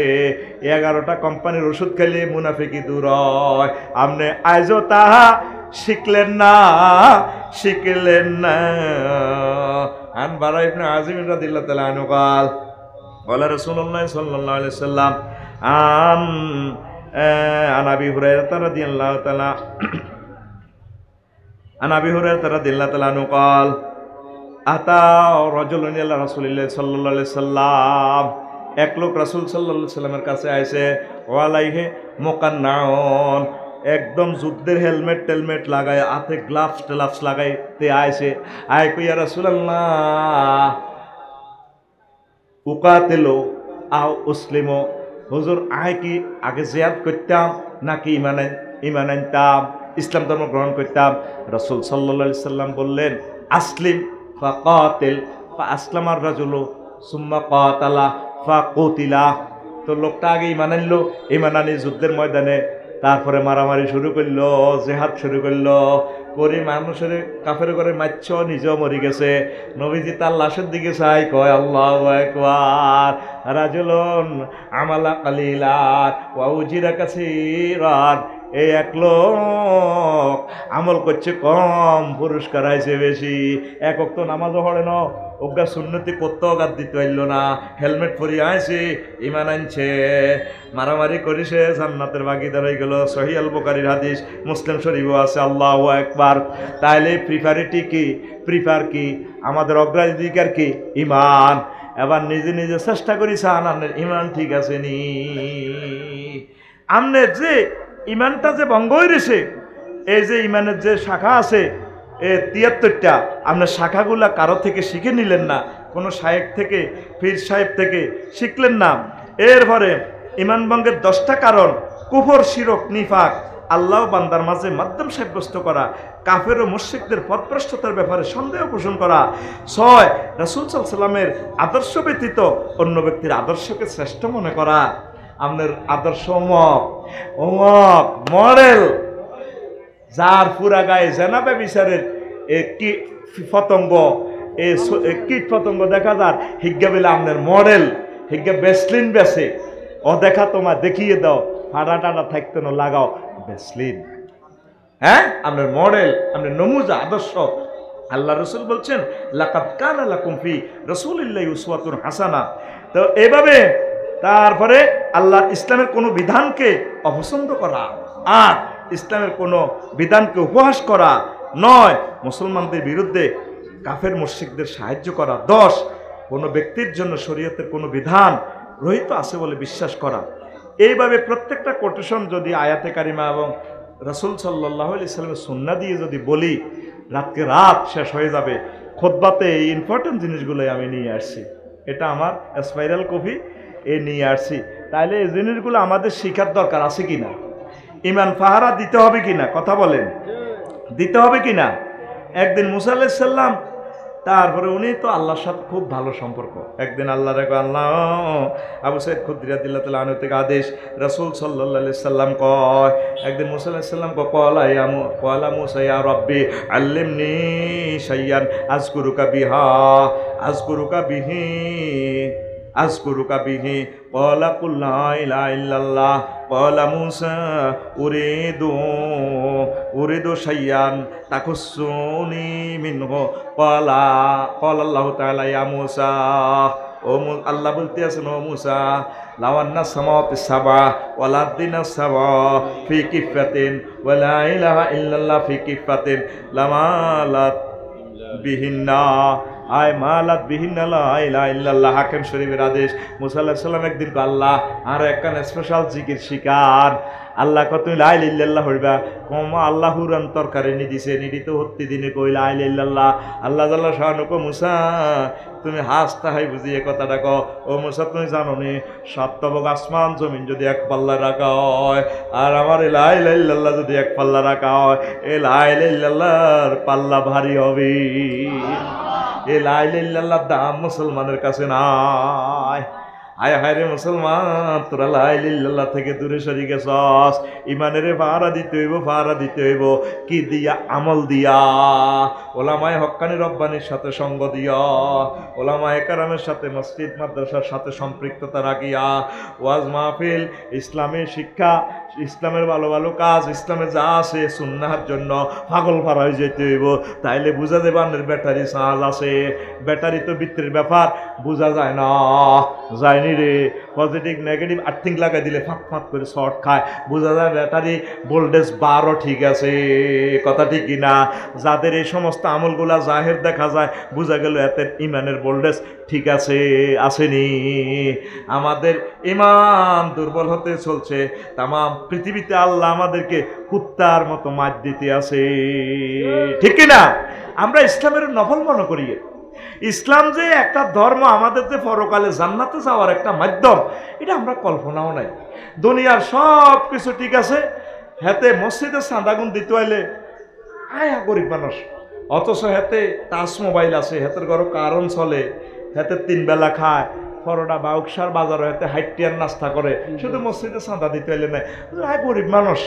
11টা কোম্পানির ওষুধ খেলে মুনাফিকি দূর হয়। আপনি আজও তাহা শিখলেন না, শিখলেন না। আন বারা ইবনে আযিম রাদিয়াল্লাহু তাআলা আনহু قال قال رسول الله صلى الله عليه وسلم عن ابي هريره رضي الله تعالى عن ابي هريره رضي الله تعالى عنه قال اتى رجل الى رسول الله صلى الله عليه وسلم। এক লোক রাসূল সাল্লাল্লাহু আলাইহি সাল্লামের কাছে আইছে, ওয়ালাইহি মুকান্নাউন, একদম যুদ্ধের হেলমেট টেলমেট লাগায়, হাতে গ্লাভস টেলাভস লাগাইতে আইছে। আয় কইয়া রাসূলুল্লাহ উকাতিলু আও উসলিমু, হুজুর আয় কি আগে জিহাদ করতাম নাকি ঈমান আনতাম, ইসলাম ধর্ম গ্রহণ করতাম? রাসূল সাল্লাল্লাহু আলাইহি সাল্লাম বললেন আসলিম ফাকাতিল ফাআসলামার রাজুলু সুম্মা কাতালা ফাকুতিলা। তো লোকটা আগে ঈমান আনলো, ঈমান আনি যুদ্ধের ময়দানে তারপরে মারামারি শুরু করলো, জেহাদ শুরু করলো করে মানুষের কাফের করে মারছ, নিজেও মরি গেছে। নবীজি তার লাশের দিকে চাই, কয় আল্লাহু আকবার, রাজুলুন আমালা কালিলাত ওয়া উজিরা কাসীরান। এই এক লোক আমল করছে কম, পুরস্কার আইছে বেশি। এক ওয়াক্ত নামাজও পড়ে না, ওগা সুন্নতি করতে গাদ দিতে পারল না, হেলমেট পরিয়ে আইছে, ঈমান আনছে, মারামারি করিছে, জান্নাতের ভাগীদার হয়ে গেল। সহিহ আল বুখারীর হাদিস, মুসলিম শরীফও আছে। আল্লাহু আকবার। তাইলে প্রিফারিটি কি? প্রিফার কি? আমাদের অগ্রাধিকার কি? ঈমান। এবার নিজে নিজে চেষ্টা করি চান আপনার ঈমান ঠিক আছে নি। আমনের যে ঈমানটা যে ভঙ্গ হয়েছে, এই যে ঈমানের যে শাখা আছে 73টা, আপনার শাখাগুলা কারো থেকে শিখে নিলেন না, কোনো শায়েখ থেকে, পীর সাহেব থেকে শিখলেন না। এরপরে ঈমান ভঙ্গের 10টা কারণ: কুফর, শিরক, নিফাক, আল্লাহ বান্দার মাঝে মাধ্যম সাব্যস্ত করা, কাফের ও মুশরিকদের পথভ্রষ্টতার ব্যাপারে সন্দেহ পোষণ করা। 6 রাসূল সাল্লাল্লাহু আলাইহি সাল্লামের আদর্শ ব্যতীত অন্য ব্যক্তির আদর্শকে শ্রেষ্ঠ মনে করা। আপনার আদর্শ অমক অমক মডেল, যার পুরা গায়ে জেনাবে বিচারের কি পতঙ্গ কীট পতঙ্গ দেখা যার হিজ্ঞা বেলে আপনার মডেল, হিজ্ঞা বেসলিন বেসে ও দেখা তোমার দেখিয়ে দাও, ফাটা টাটা থাকতো না, লাগাও বেসলিন। হ্যাঁ, আপনার মডেল, আপনার নমুজা, আদর্শ। আল্লাহ রসুল বলছেন লাকাদ কানা লাকুম ফি রাসূলিল্লাহি উসওয়াতুন হাসানা। তো এভাবে তারপরে আল্লাহ ইসলামের কোনো বিধানকে অপছন্দ করা আর ইসলামের কোনো বিধানকে উপহাস করা নয়, মুসলমানদের বিরুদ্ধে কাফের মুশরিকদের সাহায্য করা। 10, কোনো ব্যক্তির জন্য শরীয়তের কোনো বিধান রহিত আছে বলে বিশ্বাস করা। এইভাবে প্রত্যেকটা কোটেশন যদি আয়াতে কারিমা এবং রাসূল সাল্লাল্লাহু আলাইহি সাল্লামের সুন্নাহ দিয়ে যদি বলি, রাতকে রাত শেষ হয়ে যাবে। খুতবাতে এই ইম্পর্টেন্ট জিনিসগুলোই আমি নিয়ে আসছি, এটা আমার স্পাইরাল কপি নিয়ে আসছি। তাইলে এই জিনিসগুলো আমাদের শিখার দরকার আছে কিনা, ইমান পাহারা দিতে হবে কিনা, কথা বলেন, দিতে হবে কিনা। একদিন মুসা আলাইহিস সালাম, তারপরে উনি তো আল্লাহর সাথে খুব ভালো সম্পর্ক। একদিন আল্লাহ রেখো আল্লাহ আবু সাইদ খুদরি রাদিয়াল্লাহু তাআলা আনহু থেকে আদেশ, রাসূল সাল্লাল্লাহু আলাইহি সাল্লাম কয়, একদিন মুসা আলাইহিস সালাম কয়লা মুসা ইয়া রাব্বি আল্লিমনি শাইয়ান আযকুরুকা বিহি ক্বালা কুল লা ইলাহা ইল্লাল্লাহ। ক্বালা মুসা উরিদু শাইয়ান তাকুসুনি মিনহু। ক্বালা আল্লাহু তাআলা ইয়া মুসা, ও আল্লাহ বলতে আছেন, ও মুসা লাওয়ান্না সামাওয়াতি সাবা ওয়াল আরদিনা সাবা ফি কিফাতিন ওয়া লা ইলাহা ইল্লাল্লাহ ফি কিফাতিন লামালাত বিহিন্না আয় মালাত বিহিন্না লা ইলাহা ইল্লাল্লাহ। হাকিম শরীফের আদেশ। মুসা আলাইহিস সালাম একদিন আল্লাহ আর একখান স্পেশাল জিকির শিকার। আল্লাহ কত লা ইলাহা ইল্লাল্লাহ হইবা কম আল্লাহর তরকারি নি দিছে, নিদিত হত্তি দিনে কই লা ইলাহা ইল্লাল্লাহ। আল্লাহ জাল্লা শাহানু কো মুসা তুমি হাসতা হাই বুঝিয়ে কথাটা কও। ও মুসা তুমি জানো নি সাতবক আসমান জমিন যদি এক পাল্লা রাখা হয় আর আমার লা ইলাহা ইল্লাল্লাহ যদি এক পাল্লা রাখা হয়, এই লা ইলাহা ইল্লাল্লাহর পাল্লা ভারী হবে। এই লা ইলাহা ইল্লাল্লাহর দাম মুসলমানের কাছে নাই। আয় হায় রে মুসলমান, তোরা লা ইলাহা ইল্লাল্লাহ থেকে দূরে সরে গেছস। ইমানের পাহারা দিতে হইব কি দিয়া? আমল দিয়া। ওলামায়ে হক্কানি রব্বানির সাথে সঙ্গ দিয়া, ওলামায়ে কেরামের সাথে মসজিদ মাদ্রাসার সাথে সম্পৃক্ততা রাখিয়া, ওয়াজ মাহফিল, ইসলামের শিক্ষা, ইসলামের ভালো ভালো কাজ, ইসলামে যা আছে সুন্নাহর জন্য পাগল ফারা হয়ে যেতে হইব। তাইলে বুঝা যাবে আপনার ব্যাটারি চার্জ আছে। ব্যাটারি তো ভিতরের ব্যাপার, বোঝা যায় না, যায়নি রে। পজিটিভ নেগেটিভ আর্থিং লাগাই দিলে ফাঁক ফাঁক করে শর্ট খায়, বোঝা যায় ব্যাটারি ভোল্টেজ 12 ঠিক আছে, কথা ঠিক কিনা। যাদের এই সমস্ত আমলগুলা জাহের দেখা যায়, বোঝা গেল এতে ইমানের ভোল্টেজ ঠিক আছে, আসেনি। আমাদের ইমান দুর্বল হতে চলছে। তামাম পৃথিবীতে আল্লাহ আমাদেরকে কুত্তার মতো মার দিতে আছে, ঠিক কিনা। আমরা ইসলামের নফল মনে করি। ইসলাম যে একটা ধর্ম, আমাদের যে পরকালে জান্নাতে যাওয়ার একটা মাধ্যম, এটা আমরা কল্পনাও নাই। দুনিয়ার সব কিছু ঠিক আছে, হেতে মসজিদে চাঁদাগুন দিতে হইলে আয়া গরিব মানুষ, অথচ হেতে টাচ মোবাইল আছে, হেতের ঘর কারণ চলে, হেতে 3 বেলা খায়, পরোটা বা উকসার বাজারে হেতে হাইটিয়ার নাস্তা করে, শুধু মসজিদে চাঁদা দিতে হইলে নাই। আয় গরিব মানুষ,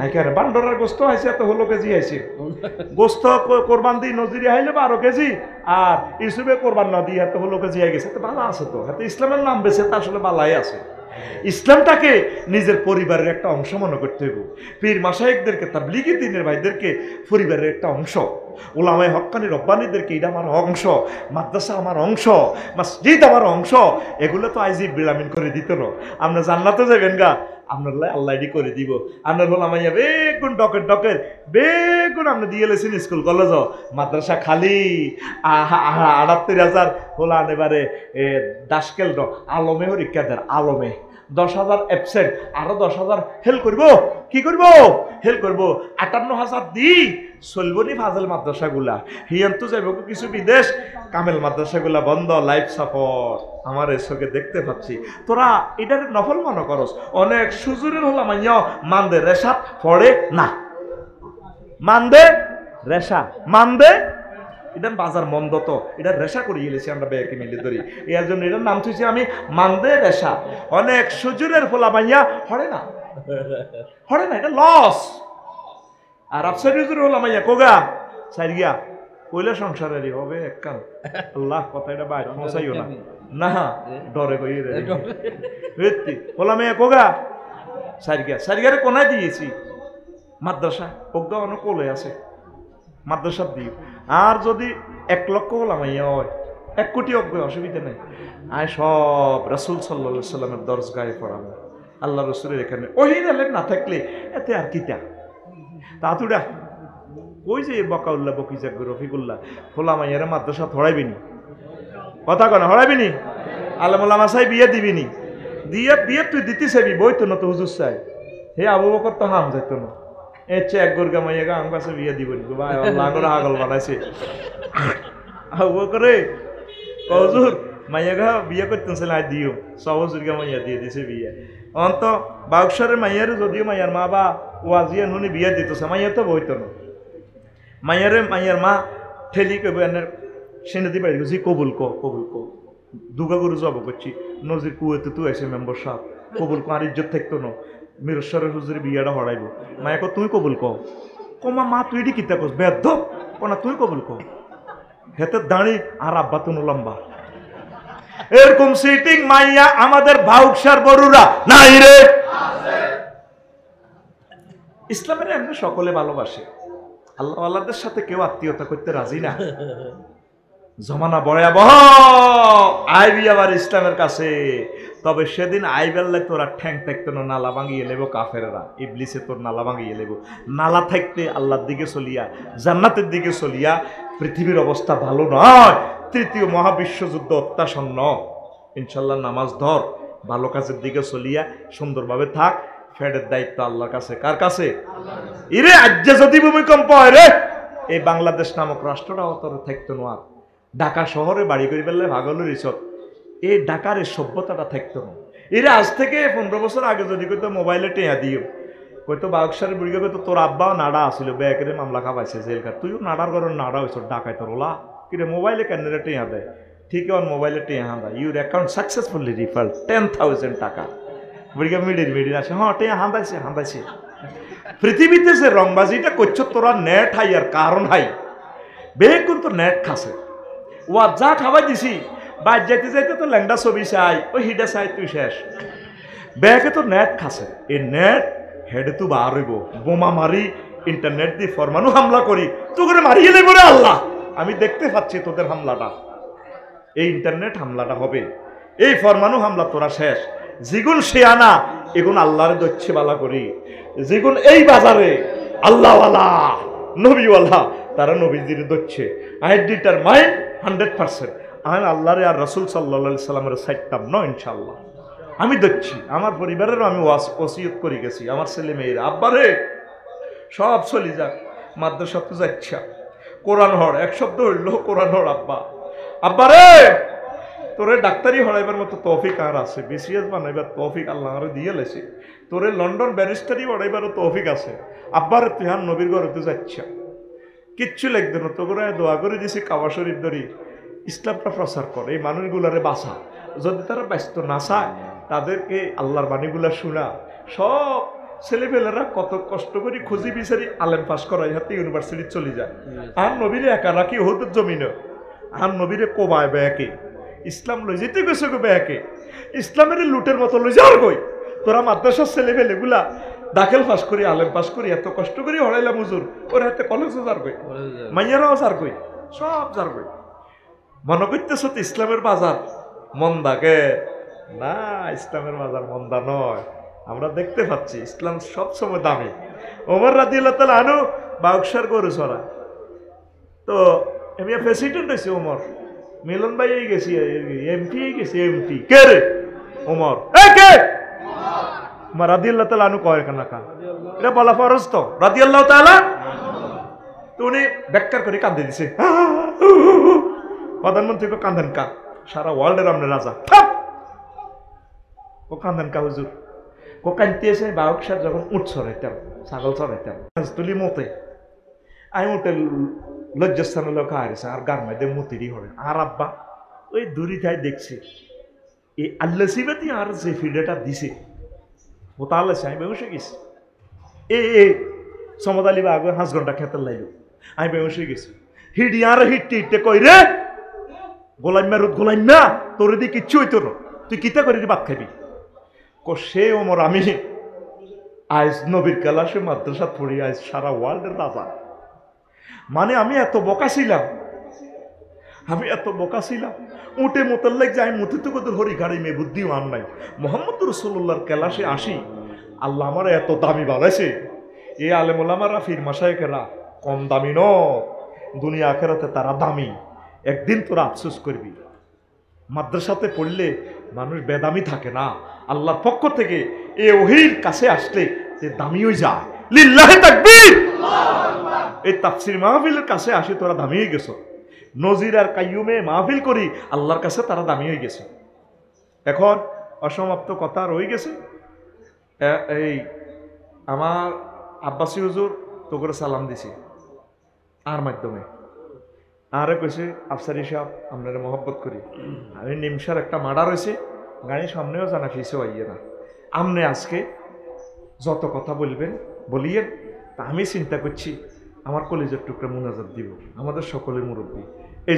আইখানে বান্ডরার গোস্ত আইছে এত 16 কেজি আইছে, গোস্ত কোরবান দিয়ে নজিরি হাইলে 12 কেজি, আর ইসুবে কোরবান না দিয়ে এত 16 কেজি হয়ে গেছে। তো ভালো আছে তো, হাতে ইসলামের নাম বেছে, তা আসলে ভালাই আছে। ইসলামটাকে নিজের পরিবারের একটা অংশ মনে করতে হইব। পীর মাশায়েখদেরকে, তাবলীগী দ্বীনের ভাইদেরকে পরিবারের একটা অংশ, ওলামায়ে হক্কানি রব্বানীদেরকে এটা আমার অংশ, মাদ্রাসা আমার অংশ, মসজিদ আমার অংশ। এগুলো তো আইজি বিলামিন করে দিত না। আপনি জান্নাতে যাবেন গা, আপনার আল্লাহ এডি করে দিব। আপনার ওলামাইয়া বেগুন ডকের বেগুন আপনি দিয়ে লেছেন স্কুল কলেজ মাদ্রাসা খালি 78,000 হোলা এবারে দাসকেল আলমে হরিক্ষা দেন, আলমে 10,000 অ্যাবসেন্ট, আরো 10,000 হেল করব। কি করব? হেল করব। 58,000 দি চলবনি ফাজল মাদ্রাসাগুলা, হিয়ান্ত যাইব কিছু বিদেশ, কামেল মাদ্রাসাগুলা বন্ধ, লাইফ সাপোর্ট। আমার চোখে দেখতে পাচ্ছি। তোরা এটার নফল মনে করস। অনেক সুজুরের হলা মাইয়া মানদে রেশাত পড়ে না, মানদে রেশা, মানদে এটা বাজার মন্দ তো এটা রেশা করে গেলেছি আমরা ব্যাকে মিলে ধরি এর জন্য এটার নাম থুইছি আমি মানদে রেশা অনেক সুজুরের ফোলা মাইয়া হরে না এটা লস আর আফসারি হুজুর হলো মাইয়া কোগা সাইরিয়া কইলে সংসারেরই হবে এককাল আল্লাহ কথা এটা বাইরে পৌঁছাইও না না ডরে কই রে সত্যি ফোলা মাইয়া কোগা সাইরিয়ারে কোনায় দিয়েছি মাদ্রাসা ওগা অনেক কোলে আছে মাদ্রাসা দিই আর যদি 1 লক্ষ হলাম হয় 1 কোটি অজ্ঞ অসুবিধা নেই আয় সব রাসূল সাল্লাল্লাহু আলাইহি সাল্লামের দরজগাহে পড়াবো আল্লাহ রসুলের এখানে ওহির আলেম না থাকলে এতে আর কিটা তাতুডা ওই যে বকাউল্লাহ বকিজাক রফিকুল্লাহ খোলা মাইয়ারে মাদ্রাসা ধরাইবিনি কথা কনা হরাইবিনি আলমুল্লাহ মাসাই বিয়ে দিবিনি দিয়ে বিয়ে তুই দিতে চাইবি বই তো না তো হুজুর চাই হে আবু বকর তো হাম যাইতো না এক গোরগা মাইয়াগা আমার কাছে বিয়ে দিবনি ভাই আল্লাহ করে আগল বানাইছে আবু বকরে হুজুর মাইয়াগা বিয়ে করতেছিল আজ দিও সব হুজুরগা মাইয়া দিয়ে দিছে বিয়ে অন্ত বাউসারের মাইয়ারে যদিও মাইয়ার মা বা ওয়াজিয়া নুনি বিয়ে দিতেছে মাইয়া তো বইতো না মাইয়ার মা ঠেলি কইব এনের সেনে দিবে জি কবুল কো দুগা গরু জব করছি নজির কুয়েতে তুই এসে মেম্বার সাহেব কবুল কো আর ইজ্জত থাকতো না মিরশ্বরের হুজুরের বিয়েটা হরাইব মায়া কো তুই কবুল কমা মা তুই এটি কিতা কস বেদ কোনা তুই কবুল ক হেতে দাঁড়ি আর আব্বা তো লম্বা এরকম সিটিং মাইয়া আমাদের ভাউকসার বড়ুরা নাই রে ইসলামের এমনি সকলে ভালোবাসে আল্লাহ আল্লাহদের সাথে কেউ আত্মীয়তা করতে রাজি না জমানা ভয়াবহ আইবি আবার ইসলামের কাছে তবে সেদিন আইবেললে তোরা ঠ্যাং থাকতো না নালা ভাঙিয়ে লেব কাফেররা ইবলিসে তোর নালা ভাঙিয়ে লেব নালা থাকতে আল্লাহর দিকে চলিয়া জান্নাতের দিকে চলিয়া পৃথিবীর অবস্থা ভালো নয় তৃতীয় মহাবিশ্বযুদ্ধ অত্যাসন্ন ইনশাল্লাহ নামাজ ধর ভালো কাজের দিকে চলিয়া সুন্দরভাবে থাক ফেডের দায়িত্ব আল্লাহর কাছে কার কাছে ইরে আজ্জে যদি ভূমিকম্প হয় রে এই বাংলাদেশ নামক রাষ্ট্রটাও তোর থাকতো না ঢাকা শহরে বাড়ি করে ফেললে ভাগল রিসোর্ট এই ঢাকার এই সভ্যতাটা থাকতো না এরা আজ থেকে 15 বছর আগে যদি কইতো মোবাইলে টেয়া দিও কইতো বাক্সারের বুড়িকে কইতো তোর আব্বাও নাড়া আসিল ব্যাগের মামলা খাবাইছে জেলকার তুইও নাড়ার ঘরের নাড়া হয়েছ ডাকায় তোর ওলা কিরে মোবাইলে কেন টেয়া দেয় ঠিক অন মোবাইলে টেয়া হাঁদা ইউর অ্যাকাউন্ট সাকসেসফুলি রিফান্ড 10,000 টাকা বুড়িকে মিডিল আসে হ্যাঁ টেয়া হাঁদাইছে পৃথিবীতে যে রংবাজিটা করছো তোরা নেট হাই আর কারণ হাই বেগ কিন্তু নেট খাসে ওয়া যা খাওয়াই দিছি বাদ যাইতে যাইতে তো ল্যাংডা ছবি চাই ওই হিডা চাই তুই শেষ ব্যাগে তো নেট খাসে এই নেট হেডে তো বার হইব বোমা মারি ইন্টারনেট দিয়ে ফরমানু হামলা করি তো করে মারিয়ে নেব রে আল্লাহ আমি দেখতে পাচ্ছি তোদের হামলাটা এই ইন্টারনেট হামলাটা হবে এই ফরমানু হামলা তোরা শেষ যেগুন শেয়ানা এগুন আল্লাহর দচ্ছে বালা করি যেগুন এই বাজারে আল্লাহওয়ালা নবীওয়ালা তারা নবীজির দচ্ছে আই ডিটারমাইন্ড 100% আমি আল্লাহরে আর রাসূল সাল্লাল্লাহু আলাইহি সাল্লামের সাইটতাম না ইনশাআল্লাহ আমি দেখছি আমার পরিবারেরও আমি ওসিয়ত করে গেছি আমার ছেলে মেয়েরা আব্বারে সব চলে যাক মাদ্রাসা তো যাচ্ছা কোরআন হড় এক শব্দ হইল কোরআন হড় আব্বারে তোরে ডাক্তারি হড়াইবার মতো তৌফিক আর আছে বিসিএস বানাইবার তৌফিক আল্লাহ আরো দিয়ে লেছে তোরে লন্ডন ব্যারিস্টারি হড়াইবারও তৌফিক আছে আব্বারে তুই হান নবীর ঘরে তো যাচ্ছা কিচ্ছু লাগবে না তোকে দোয়া করে দিছি কাবা শরীফ ধরি ইসলামটা প্রচার করে এই মানুষগুলারে বাঁচা যদি তারা ব্যস্ত না চায় তাদেরকে আল্লাহর বাণীগুলা শোনা সব ছেলেপেলেরা কত কষ্ট করে খুঁজি বিচারি আলেম পাস করাই হাতে ইউনিভার্সিটি চলে যায় আর নবীরে একা রাখি ওদের জমিনে আর নবীরে কোবায় ব্যাকে ইসলাম লই যেতে গেছে গো ব্যাকে ইসলামের লুটের মতো লই যাওয়ার কই তোরা মাদ্রাসার ছেলেপেলেগুলা দাখিল পাস করি আলেম পাস করি এত কষ্ট করি হড়াইলাম হুজুর ওর হাতে কলেজও যার কই মাইয়ারাও যার কই সব যার কই মনে করতেছ তো ইসলামের বাজার মন্দাকে না ইসলামের বাজার মন্দা নয় আমরা দেখতে পাচ্ছি ইসলাম সবসময় দামি ওমর রাদিয়াল্লাহু তাআলা আনহু বাক্সার গরু ছড়া তো আমি প্রেসিডেন্ট হয়েছি ওমর মিলন ভাই গেছি এমপি গেছি এমপি কে রে ওমর কে ওমর রাদিয়াল্লাহু তাআলা আনহু কয় কেন কা এটা বলা ফরজ তো রাদিয়াল্লাহু তাআলা তো উনি ব্যাখ্যা করে কাঁদে দিছে প্রধানমন্ত্রীকে কাঁদেন কা সারা ওয়ার্ল্ডের আমরা রাজা ও কাঁদেন কা হুজুর ও কাঁদতে এসে বাহকসার যখন উঠ ছড়াইতাম ছাগল ছড়াইতাম তুলি মতে আমি উঠে লজ্জাস্থানের লোক হারিয়েছে আর গার মাঝে মুতিরি হরে আর আব্বা ওই দূরি থাই দেখছে এই আল্লা সিবাতি আর যে ফিডেটা দিছে ও তাহলে আমি বেউসে গেছি এ সমদ আলী বা আগে 5 ঘন্টা খেতে লাইলো আমি বেউসে গেছি হিডি আর হিটতে হিটতে কই রে গোলাইম্যা রুদ গোলাইম্যা তোর দিয়ে কিচ্ছু হইতো না তুই কিতা করে ভাত খাবি সে ওমর আমি আজ নবীর কালাসে মাদ্রাসা পড়ি আজ সারা ওয়ার্ল্ডের রাজা মানে আমি এত বোকা ছিলাম উঠে মোতাল্লাক যে আমি মতি তো কত হরি গাড়ি মেয়ে বুদ্ধিও আন নাই মোহাম্মদ রসুল্লাহর কেলাসে আসি আল্লাহ আমার এত দামি বানাইছে এই আলেমুলামারা ফির মাসায়েকেরা কম দামি ন দুনিয়া আখেরাতে তারা দামি একদিন তোরা আফসোস করবি মাদ্রাসাতে পড়লে মানুষ বেদামি থাকে না আল্লাহর পক্ষ থেকে এ ওহির কাছে আসলে সে দামি হয়ে যায় লিল্লাহি তাকবীর এই তাফসীর মাহফিলের কাছে আসি তোরা দামি হয়ে গেছো নজির আর কাইয়ুমে মাহফিল করি আল্লাহর কাছে তারা দামি হয়ে গেছে এখন অসমাপ্ত কথা রয়ে গেছে এই আমার আব্বাসী হুজুর তো করে সালাম দিছি আর মাধ্যমে আরে কইছে আফসারি সাহেব আপনারা মহব্বত করি আমি নিমসার একটা মার্ডার হয়েছে গাড়ির সামনেও জানা ফিসেও আইয়ে না আমনে আজকে যত কথা বলবেন বলিয়েন তা আমি চিন্তা করছি আমার কলেজের টুকরা মুনাজাত দিব আমাদের সকলের মুরব্বী এই